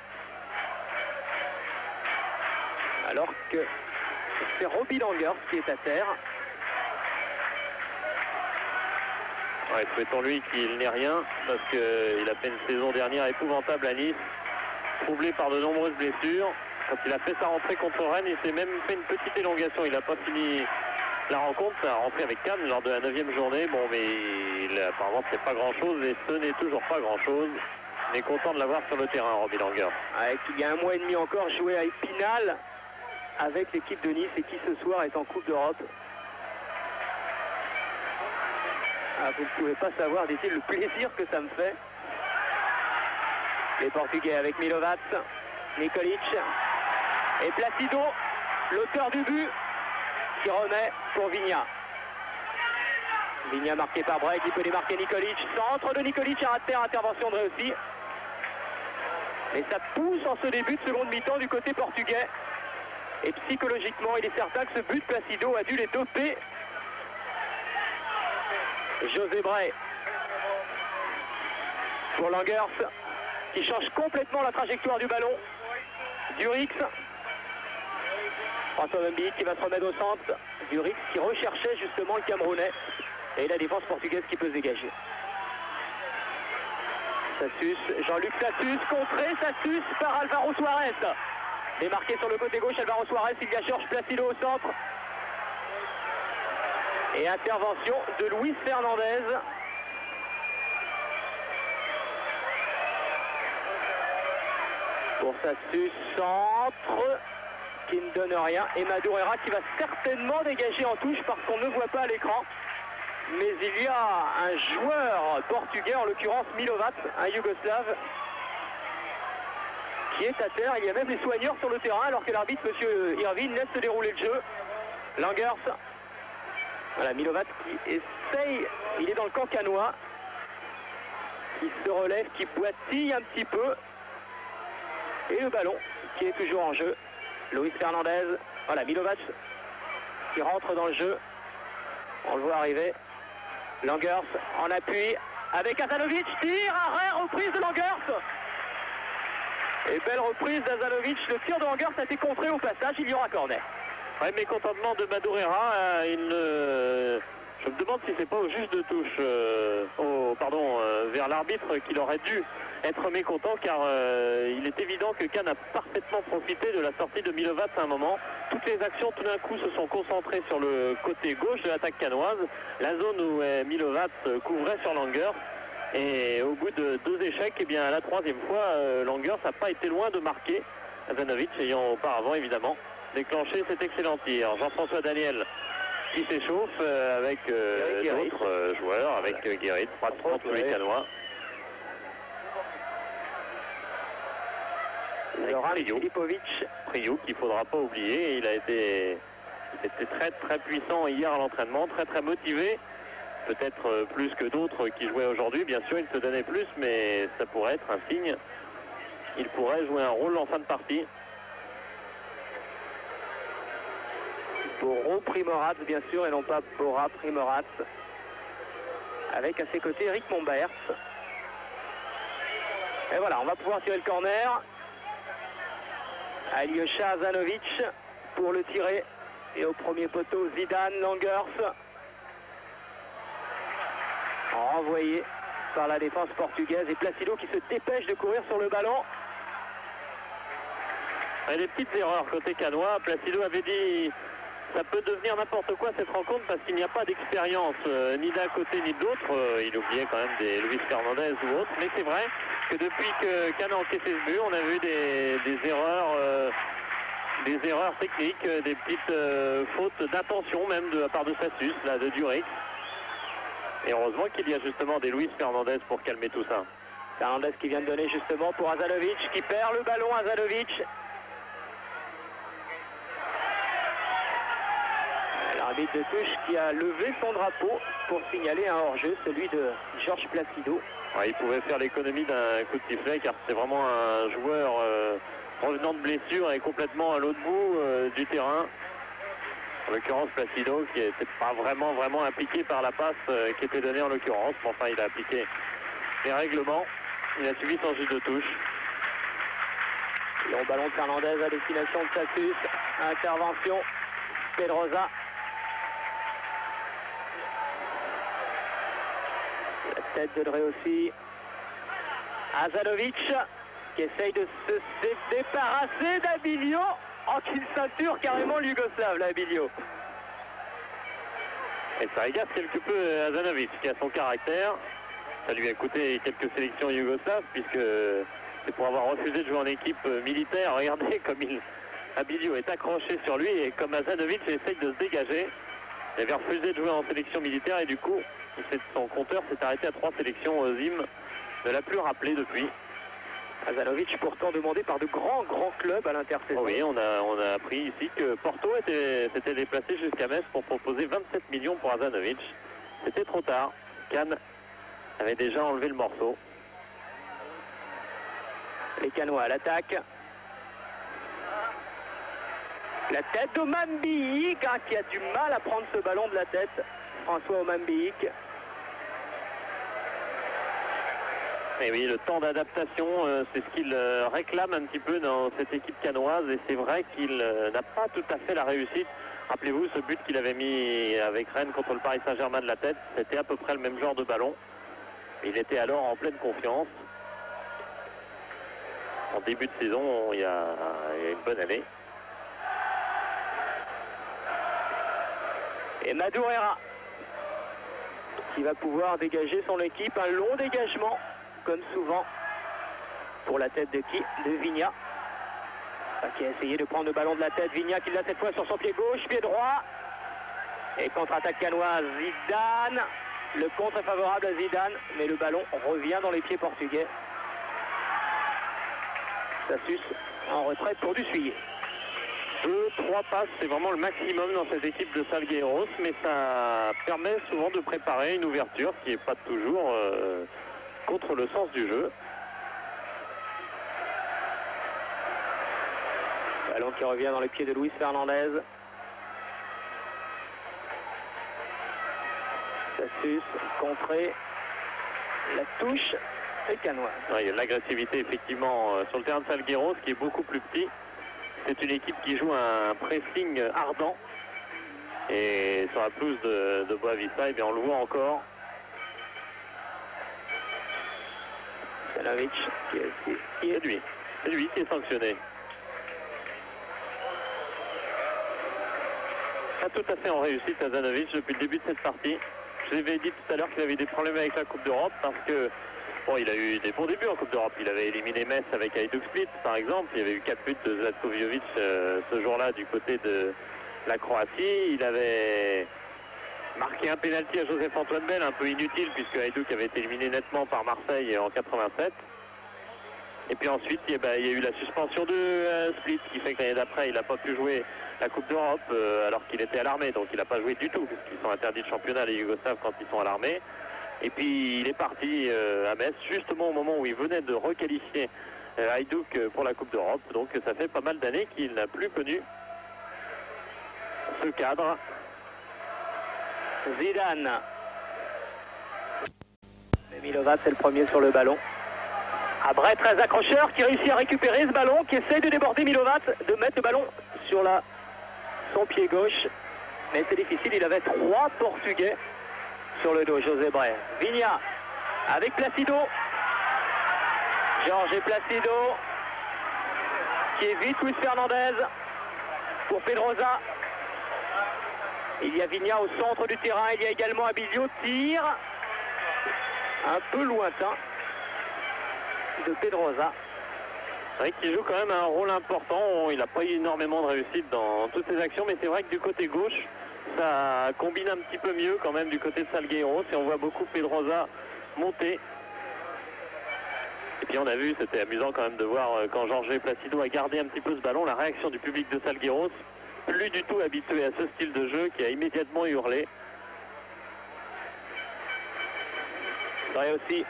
Alors que c'est Robbie Langers qui est à terre. Ouais, souhaitons-lui qu'il n'ait rien parce qu'il a fait une saison dernière épouvantable à Nice, troublé par de nombreuses blessures. Quand il a fait sa rentrée contre Rennes, il s'est même fait une petite élongation. Il n'a pas fini la rencontre, ça a rentré avec Cannes lors de la 9e journée. Bon, mais apparemment c'est pas grand-chose et ce n'est toujours pas grand-chose. On est content de l'avoir sur le terrain, Robbie Langers. Ouais, il y a 1 mois et demi encore joué à Épinal avec l'équipe de Nice et qui ce soir est en Coupe d'Europe. Ah, vous ne pouvez pas savoir, dit-il, le plaisir que ça me fait. Les Portugais avec Milovat, Nikolic et Placido, l'auteur du but, qui remet pour Vigna. Vigna marqué par Break, il peut démarquer Nikolic. Centre de Nikolic, à terre, intervention de réussi. Mais ça pousse en ce début de seconde mi-temps du côté portugais. Et psychologiquement, il est certain que ce but de Placido a dû les doper. José Bray pour Langers, qui change complètement la trajectoire du ballon. Durix. François Wemby qui va se remettre au centre. Durix qui recherchait justement le Camerounais. Et la défense portugaise qui peut se dégager. Sassus, Jean-Luc Sassus, contré Sassus par Alvaro Suarez. Démarqué sur le côté gauche, Alvaro Suarez, il y a Georges Placido au centre. Et intervention de Luis Fernandez. Pour Sassus, centre qui ne donne rien. Et Madureira qui va certainement dégager en touche parce qu'on ne voit pas à l'écran. Mais il y a un joueur portugais, en l'occurrence Milovat, un Yougoslave, qui est à terre. Il y a même les soigneurs sur le terrain alors que l'arbitre, M. Irvine, laisse se dérouler le jeu. Langers. Voilà, Milovat qui essaye, il est dans le camp canois, qui se relève, qui boitille un petit peu. Et le ballon qui est toujours en jeu. Luis Fernandez, voilà, Milovat qui rentre dans le jeu. On le voit arriver. Langers en appui avec Azanovic, tir, arrêt, reprise de Langers. Et belle reprise d'Azanovic, le tir de Langers a été contré au passage, il y aura corner. Ouais, mécontentement de Madureira, je me demande si c'est pas au juge de touche, vers l'arbitre qu'il aurait dû être mécontent, car il est évident que Cannes a parfaitement profité de la sortie de Milovat à un moment. Toutes les actions tout d'un coup se sont concentrées sur le côté gauche de l'attaque cannoise, la zone où Milovat couvrait sur Langers. Et au bout de 2 échecs, et bien à la 3e fois, Langers n'a pas été loin de marquer, Azanovic ayant auparavant évidemment déclenché cet excellent tir. Jean-François Daniel qui s'échauffe avec d'autres joueurs, avec Guérit, pratiquement tous les Canois. Laurent Filipovic. Priou qu'il ne faudra pas oublier, il était très très puissant hier à l'entraînement, très très motivé. Peut-être plus que d'autres qui jouaient aujourd'hui, bien sûr il se donnait plus, mais ça pourrait être un signe. Il pourrait jouer un rôle en fin de partie. Boro Primorat, bien sûr, et non pas Bora Primorat. Avec à ses côtés Eric Mombert. Et voilà, on va pouvoir tirer le corner. Alyosha Azanovic pour le tirer. Et au premier poteau, Zidane Langers. Renvoyé par la défense portugaise. Et Placido qui se dépêche de courir sur le ballon. Et des petites erreurs côté canois. Placido avait dit ça peut devenir n'importe quoi cette rencontre parce qu'il n'y a pas d'expérience ni d'un côté ni de l'autre. Il oubliait quand même des Luis Fernandez ou autres. Mais c'est vrai que depuis que Cannes a encaissé ce but, on a vu des erreurs techniques, des petites fautes d'intention même de la part de Sassus, là, de Durix. Et heureusement qu'il y a justement des Luis Fernandez pour calmer tout ça. Fernandez qui vient de donner justement pour Azanovic, qui perd le ballon. Azanovic. L'arbitre de touche qui a levé son drapeau pour signaler un hors-jeu, celui de Georges Placido. Ouais, il pouvait faire l'économie d'un coup de sifflet car c'est vraiment un joueur revenant de blessure et complètement à l'autre bout du terrain. En l'occurrence Placido qui n'était pas vraiment impliqué par la passe qui était donnée en l'occurrence. Mais enfin il a appliqué les règlements. Il a suivi son jeu de touche. Long ballon de Fernandez à destination de Sassus. Intervention Pedrosa. La tête de Dre aussi. Azanovic qui essaye de se débarrasser d'Abilio. Oh, qu'il ceinture carrément l'Yugoslave, là, Abilio. Et ça agace quelque peu Azanovic qui a son caractère. Ça lui a coûté quelques sélections yougoslaves puisque c'est pour avoir refusé de jouer en équipe militaire. Regardez comme Abilio est accroché sur lui et comme Azanovic essaye de se dégager. Il avait refusé de jouer en sélection militaire et du coup Son compteur s'est arrêté à 3 sélections. Zim ne l'a plus rappelé depuis. Azanovic pourtant demandé par de grands clubs à l'intersaison. Oui, on a appris ici que Porto s'était déplacé jusqu'à Metz pour proposer 27 millions pour Azanovic. C'était trop tard. Cannes avait déjà enlevé le morceau. Les Canois à l'attaque. La tête d'Omambiik qui a du mal à prendre ce ballon de la tête. François Omambiik. Et oui, le temps d'adaptation, c'est ce qu'il réclame un petit peu dans cette équipe canoise. Et c'est vrai qu'il n'a pas tout à fait la réussite. Rappelez-vous, ce but qu'il avait mis avec Rennes contre le Paris Saint-Germain de la tête, c'était à peu près le même genre de ballon. Il était alors en pleine confiance. En début de saison, il y a une bonne année. Et Madureira qui va pouvoir dégager son équipe. Un long dégagement, comme souvent, pour la tête de qui? De Vigna. Qui a essayé de prendre le ballon de la tête. Vigna qui l'a cette fois sur son pied gauche, pied droit. Et contre-attaque canoise, Zidane. Le contre est favorable à Zidane, mais le ballon revient dans les pieds portugais. Sassus en retraite pour du suivier. 2-3 passes, c'est vraiment le maximum dans cette équipe de Salgueiros, mais ça permet souvent de préparer une ouverture qui n'est pas toujours contre le sens du jeu. Ballon qui revient dans les pieds de Luis Fernandez. Sassus, contré, la touche et Canois. Ouais, il y a de l'agressivité effectivement sur le terrain de Salgueiros qui est beaucoup plus petit. C'est une équipe qui joue un pressing ardent. Et sur la pelouse de Boavista, eh bien, on le voit encore. Zanovic qui est lui. C'est lui qui est sanctionné. Pas tout à fait en réussite à Zanovic depuis le début de cette partie. Je l'avais dit tout à l'heure qu'il avait des problèmes avec la Coupe d'Europe parce que bon, il a eu des bons débuts en Coupe d'Europe. Il avait éliminé Metz avec Hajduk Split, par exemple. Il y avait eu 4 buts de Zlatko Jovic ce jour-là du côté de la Croatie. Il avait marqué un pénalty à Joseph-Antoine Bell, un peu inutile puisque Hajduk avait été éliminé nettement par Marseille en 87. Et puis ensuite, il y a eu la suspension de Split qui fait que l'année d'après, il n'a pas pu jouer la Coupe d'Europe alors qu'il était à l'armée. Donc il n'a pas joué du tout puisqu'ils sont interdits de championnat, les Yougoslaves, quand ils sont à l'armée. Et puis il est parti à Metz justement au moment où il venait de requalifier Hajduk pour la Coupe d'Europe. Donc ça fait pas mal d'années qu'il n'a plus connu ce cadre. Zidane. Milovat, c'est le premier sur le ballon. Abré, très accrocheur, qui réussit à récupérer ce ballon, qui essaye de déborder Milovat, de mettre le ballon sur son pied gauche. Mais c'est difficile, il avait 3 Portugais sur le dos. José Bray. Vigna avec Placido. Georges et Placido qui évite Luis Fernandez pour Pedrosa. Il y a Vigna au centre du terrain. Il y a également Abilio. Tir un peu lointain de Pedrosa. C'est vrai qu'il joue quand même un rôle important. Il n'a pas eu énormément de réussite dans toutes ses actions, mais c'est vrai que du côté gauche, ça combine un petit peu mieux quand même du côté de Salgueiros. Et on voit beaucoup Pedrosa monter. Et puis on a vu, c'était amusant quand même de voir quand Georges Placido a gardé un petit peu ce ballon, la réaction du public de Salgueiros, plus du tout habitué à ce style de jeu, qui a immédiatement hurlé. Vrai aussi.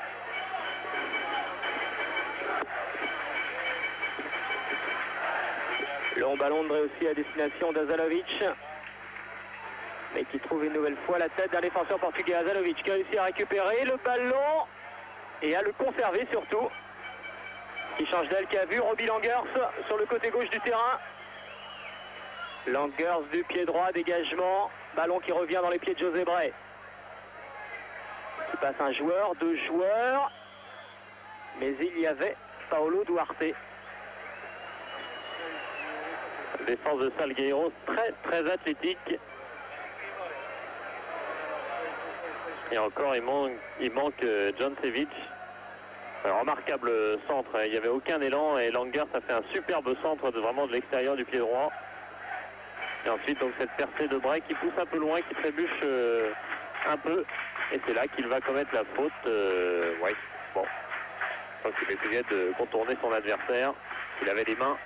Long ballon de Drey aussi à destination d'Azanovic, mais qui trouve une nouvelle fois la tête d'un défenseur portugais. Azanovic qui a réussi à récupérer le ballon et à le conserver surtout. Qui change d'aile, qui a vu Robbie Langers sur le côté gauche du terrain. Langers du pied droit, dégagement, ballon qui revient dans les pieds de José Bray. Il passe un joueur, 2 joueurs, mais il y avait Paulo Duarte. Défense de Salgueiros très athlétique. Et encore il manque John Sevic. Un remarquable centre, il n'y avait aucun élan et Langers a fait un superbe centre vraiment de l'extérieur du pied droit. Et ensuite donc cette percée de Bray qui pousse un peu loin, qui trébuche un peu Et c'est là qu'il va commettre la faute. Ouais, bon. Je pense qu'il essayait de contourner son adversaire. Il avait les mains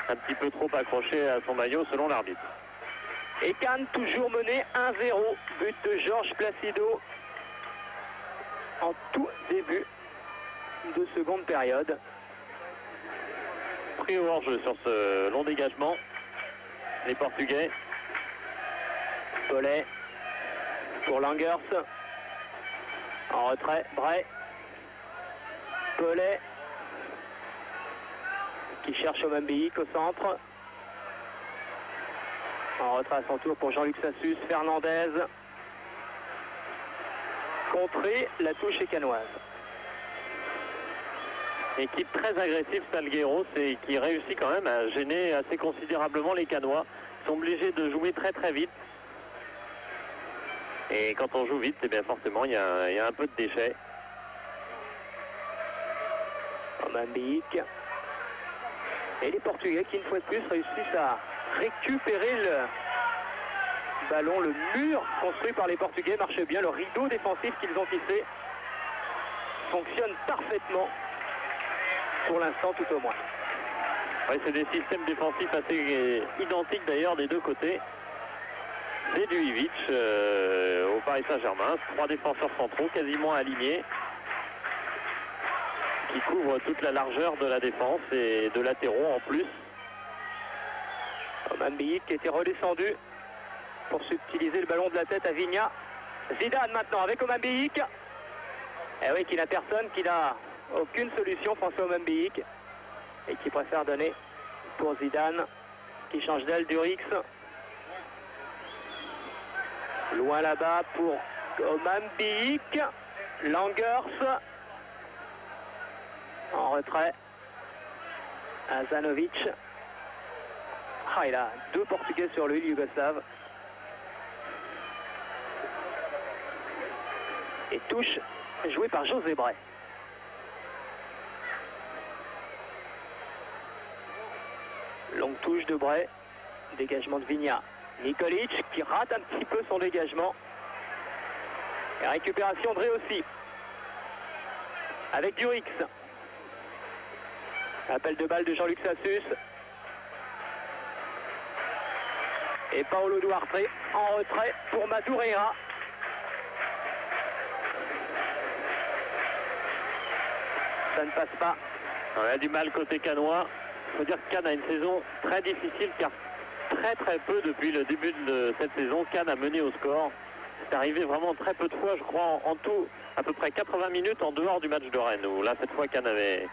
un petit peu trop accrochées à son maillot selon l'arbitre. Et Cannes toujours mené 1-0. But de Georges Placido en tout début de seconde période. Pris au hors-jeu sur ce long dégagement. Les Portugais. Paulet pour Langers. En retrait, Bray. Paulet qui cherche Omambiik au centre. En retrait à son tour pour Jean-Luc Sassus. Fernandez. Contré, la touche est canoise. Équipe très agressive, Salgueiros, et qui réussit quand même à gêner assez considérablement les Canois. Ils sont obligés de jouer très très vite. Et quand on joue vite, eh bien forcément, il y a un peu de déchets. Omambiik. Et les Portugais qui, une fois de plus, réussissent à récupérer le ballon. Le mur construit par les Portugais marche bien. Le rideau défensif qu'ils ont tissé fonctionne parfaitement. Pour l'instant, tout au moins. Ouais, c'est des systèmes défensifs assez identiques d'ailleurs des deux côtés. C'est du Ivic au Paris Saint-Germain. 3 défenseurs centraux quasiment alignés qui couvrent toute la largeur de la défense et de latéraux en plus. Omambiik qui était redescendu pour subtiliser le ballon de la tête à Vigna. Zidane maintenant avec Omambiik. Eh oui, qu'il n'a personne, qu'il n'a aucune solution, François Omambiik, et qui préfère donner pour Zidane, qui change d'aile. Durix. Loin là-bas pour Omambiik. Langers. En retrait. Azanovic. Ah, il a 2 Portugais sur lui, Yougoslave. Et touche jouée par José Bray. Longue touche de Bray. Dégagement de Vigna. Nikolic qui rate un petit peu son dégagement. Et récupération de Ré aussi. Avec Durix. Appel de balle de Jean-Luc Sassus. Et Paolo Duarte en retrait pour Madureira. Ça ne passe pas. On a du mal côté canois. Il faut dire que Cannes a une saison très difficile car très peu depuis le début de cette saison, Cannes a mené au score. C'est arrivé vraiment très peu de fois, je crois en tout à peu près 80 minutes en dehors du match de Rennes, où là cette fois Cannes avait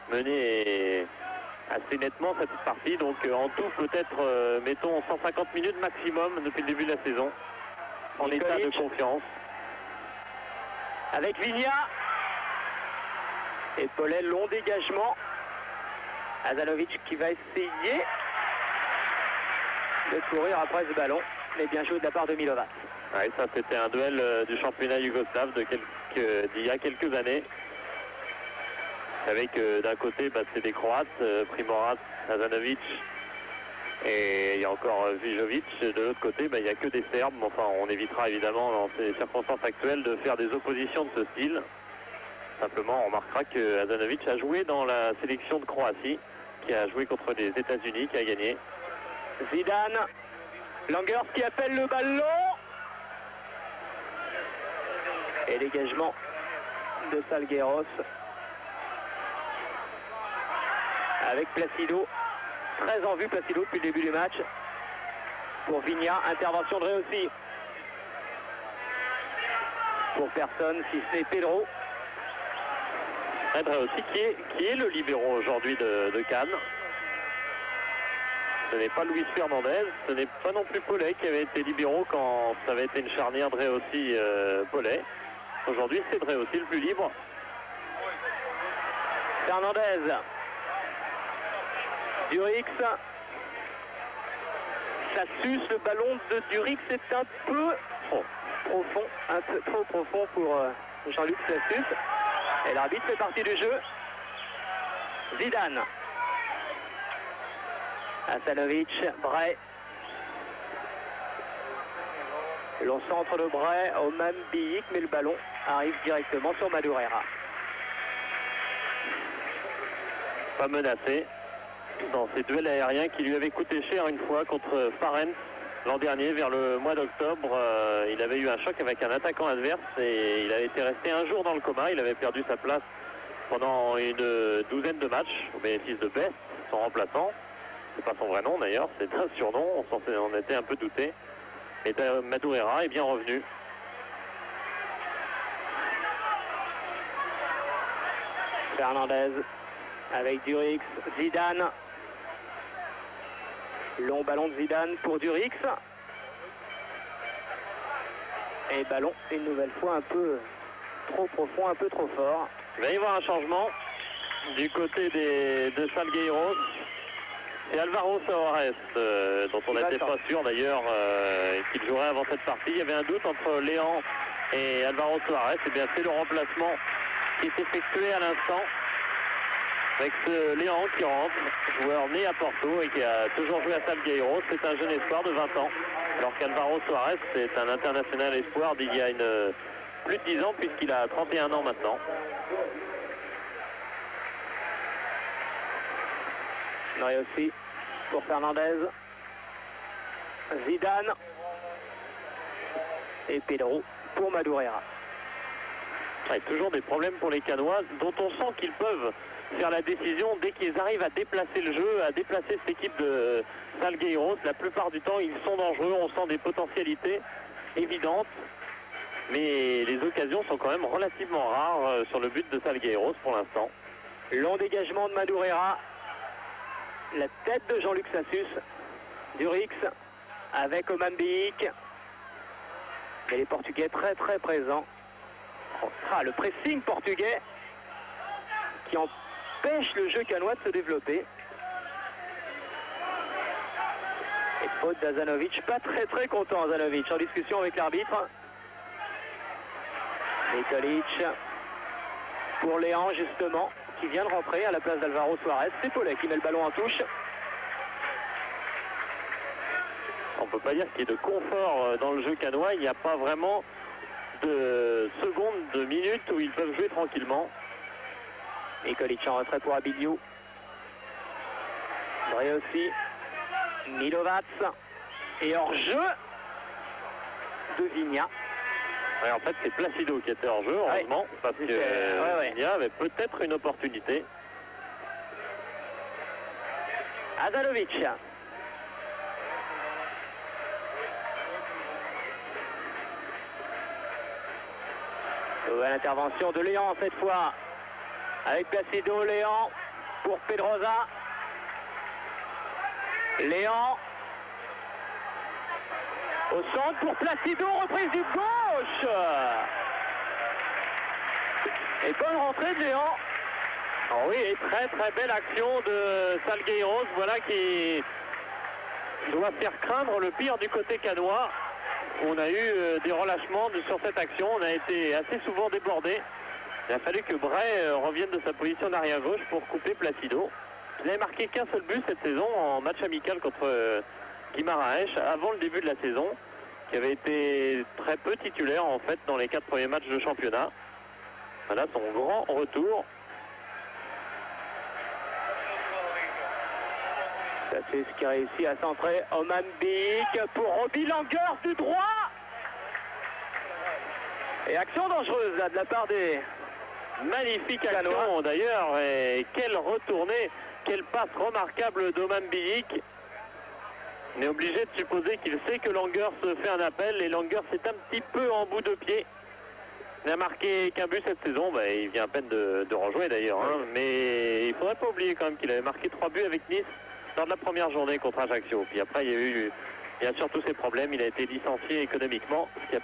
mené assez nettement cette partie. Donc en tout peut-être mettons 150 minutes maximum depuis le début de la saison en état de confiance. Avec Vigna et Paulet, long dégagement. Azanovic qui va essayer de courir après ce ballon, mais bien joué de la part de Milovac. Ouais, ça c'était un duel du championnat yougoslave d'il y a quelques années. Vous savez que d'un côté c'est des Croates, Primorac, Azanovic, et il y a encore Vijovic. De l'autre côté il n'y a que des Serbes. Enfin, on évitera évidemment dans ces circonstances actuelles de faire des oppositions de ce style. Simplement on remarquera que Azanovic a joué dans la sélection de Croatie, qui a joué contre les États-Unis, qui a gagné. Zidane, Langers qui appelle le ballon. Et dégagement de Salgueiros. Avec Placido. Très en vue Placido depuis le début du match. Pour Vigna, intervention de Ré aussi. Pour personne, si ce n'est Pedro. Ré aussi qui est le libéro aujourd'hui de Cannes. Ce n'est pas Luis Fernandez, ce n'est pas non plus Paulet qui avait été libéraux quand ça avait été une charnière Drey aussi Paulet. Aujourd'hui c'est Drey aussi le plus libre. Fernandez. Durix. Ça suce, le ballon de Durix est un peu profond, un peu trop profond pour Jean-Luc Sassus. Et l'arbitre fait partie du jeu. Zidane. Asanovic, Bray. Long centre de Bray, Oman Biyik, mais le ballon arrive directement sur Madureira. Pas menacé dans ces duels aériens qui lui avaient coûté cher une fois contre Farens l'an dernier, vers le mois d'octobre. Il avait eu un choc avec un attaquant adverse et il avait été resté un jour dans le coma. Il avait perdu sa place pendant une douzaine de matchs au bénéfice de Best, son remplaçant. C'est pas son vrai nom d'ailleurs, c'est un surnom, on était un peu douté. Et Madureira est bien revenu. Fernandez avec Durix, Zidane. Long ballon de Zidane pour Durix. Et ballon une nouvelle fois un peu trop profond, un peu trop fort. Il va y avoir un changement du côté de Salgueiros. C'est Alvaro Soares, dont on n'était pas sûr d'ailleurs qu'il jouerait avant cette partie. Il y avait un doute entre Léan et Alvaro Soares. Et bien c'est le remplacement qui est effectué à l'instant avec ce Léan qui rentre, joueur né à Porto et qui a toujours joué à Salgueiros. C'est un jeune espoir de 20 ans, alors qu'Alvaro Soares c'est un international espoir d'il y a plus de 10 ans puisqu'il a 31 ans maintenant. Aussi pour Fernandez, Zidane et Pedro pour Madureira. Il y a toujours des problèmes pour les Canois dont on sent qu'ils peuvent faire la décision dès qu'ils arrivent à déplacer le jeu, à déplacer cette équipe de Salgueiros. La plupart du temps ils sont dangereux, on sent des potentialités évidentes, mais les occasions sont quand même relativement rares sur le but de Salgueiros pour l'instant. Long dégagement de Madureira. La tête de Jean-Luc Sassus, Durix avec Oman Biyik. Et les Portugais très très présents. Le pressing portugais qui empêche le jeu canois de se développer. Et faute d'Azanovic, pas très très content Azanovic, en discussion avec l'arbitre. Nikolic pour Léan justement, qui vient de rentrer à la place d'Alvaro Soares. C'est Paulet qui met le ballon en touche. On ne peut pas dire qu'il y ait de confort dans le jeu canois. Il n'y a pas vraiment de secondes, de minutes où ils peuvent jouer tranquillement. Nikolic en retrait pour Abiliou. Aussi Milovac. Et hors-jeu de Vigna. Ouais, en fait, c'est Placido qui était hors jeu, heureusement, parce que Vigna avait peut-être une opportunité. Azanovic. Nouvelle intervention de Léan cette fois. Avec Placido, Léan pour Pedrosa. Léan. Au centre pour Placido, reprise du gauche. Et bonne rentrée de Léan. Oh oui, et très très belle action de Salgueiros, voilà qui doit faire craindre le pire du côté canois. On a eu des relâchements sur cette action, on a été assez souvent débordé. Il a fallu que Bray revienne de sa position d'arrière gauche pour couper Placido. Il n'avait marqué qu'un seul but cette saison en match amical contre Guimaraes avant le début de la saison, qui avait été très peu titulaire en fait dans les 4 premiers matchs de championnat. Voilà son grand retour. C'est ce qui a réussi à centrer Oman Biyik pour Roby Langers du droit. Et action dangereuse là de la part des magnifiques action d'ailleurs. Et quelle retournée, quelle passe remarquable d'Oman Biyik. On est obligé de supposer qu'il sait que Langers fait un appel et Langers est un petit peu en bout de pied. Il n'a marqué qu'un but cette saison, il vient à peine de rejouer d'ailleurs, hein. Mais il ne faudrait pas oublier quand même qu'il avait marqué 3 buts avec Nice lors de la première journée contre Ajaccio. Puis après il y a eu bien sûr tous ces problèmes, il a été licencié économiquement, ce qui a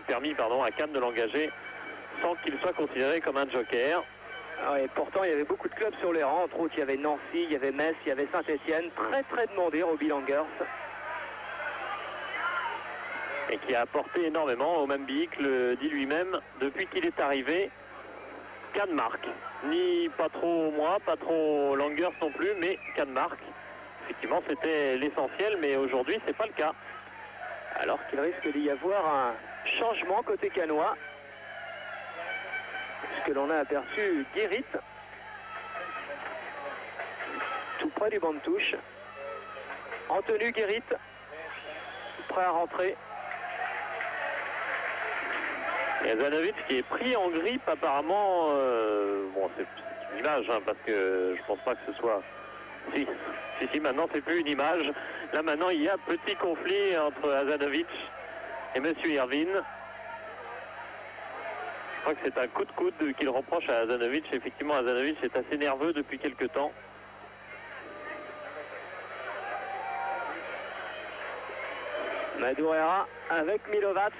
permis à Cannes de l'engager sans qu'il soit considéré comme un joker. Et pourtant il y avait beaucoup de clubs sur les rangs, entre autres il y avait Nancy, il y avait Metz, il y avait Saint-Etienne, très très demandé Roby Langers. Et qui a apporté énormément. Oman Biyik le dit lui-même, depuis qu'il est arrivé, Cannes marque. Ni pas trop moi, pas trop Langers non plus, mais Cannes marque. Effectivement, c'était l'essentiel, mais aujourd'hui, c'est pas le cas. Alors qu'il risque d'y avoir un changement côté canois. Puisque l'on a aperçu Guérit. Tout près du banc de touche. En tenue Guérit. Prêt à rentrer. Et Azanovic qui est pris en grippe apparemment. Bon, c'est une image hein, parce que je pense pas que ce soit... Si, maintenant c'est plus une image. Là maintenant il y a petit conflit entre Azanovic et Monsieur Irvine. Je crois que c'est un coup de coude qu'il reproche à Azanovic. Effectivement, Azanovic est assez nerveux depuis quelques temps. Madureira avec Milovac.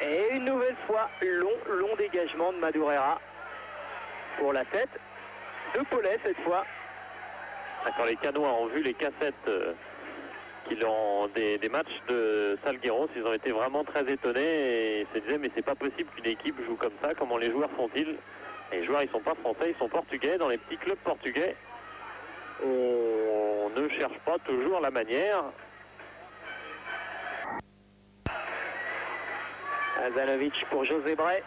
Et une nouvelle fois, long dégagement de Madureira pour la tête de Paulet cette fois. Quand les Canois ont vu les cassettes des matchs de Salgueiros, ils ont été vraiment très étonnés et ils se disaient mais c'est pas possible qu'une équipe joue comme ça, comment les joueurs font-ils? Et les joueurs ils sont pas français, ils sont portugais, dans les petits clubs portugais on ne cherche pas toujours la manière. Azanovic pour José Bray.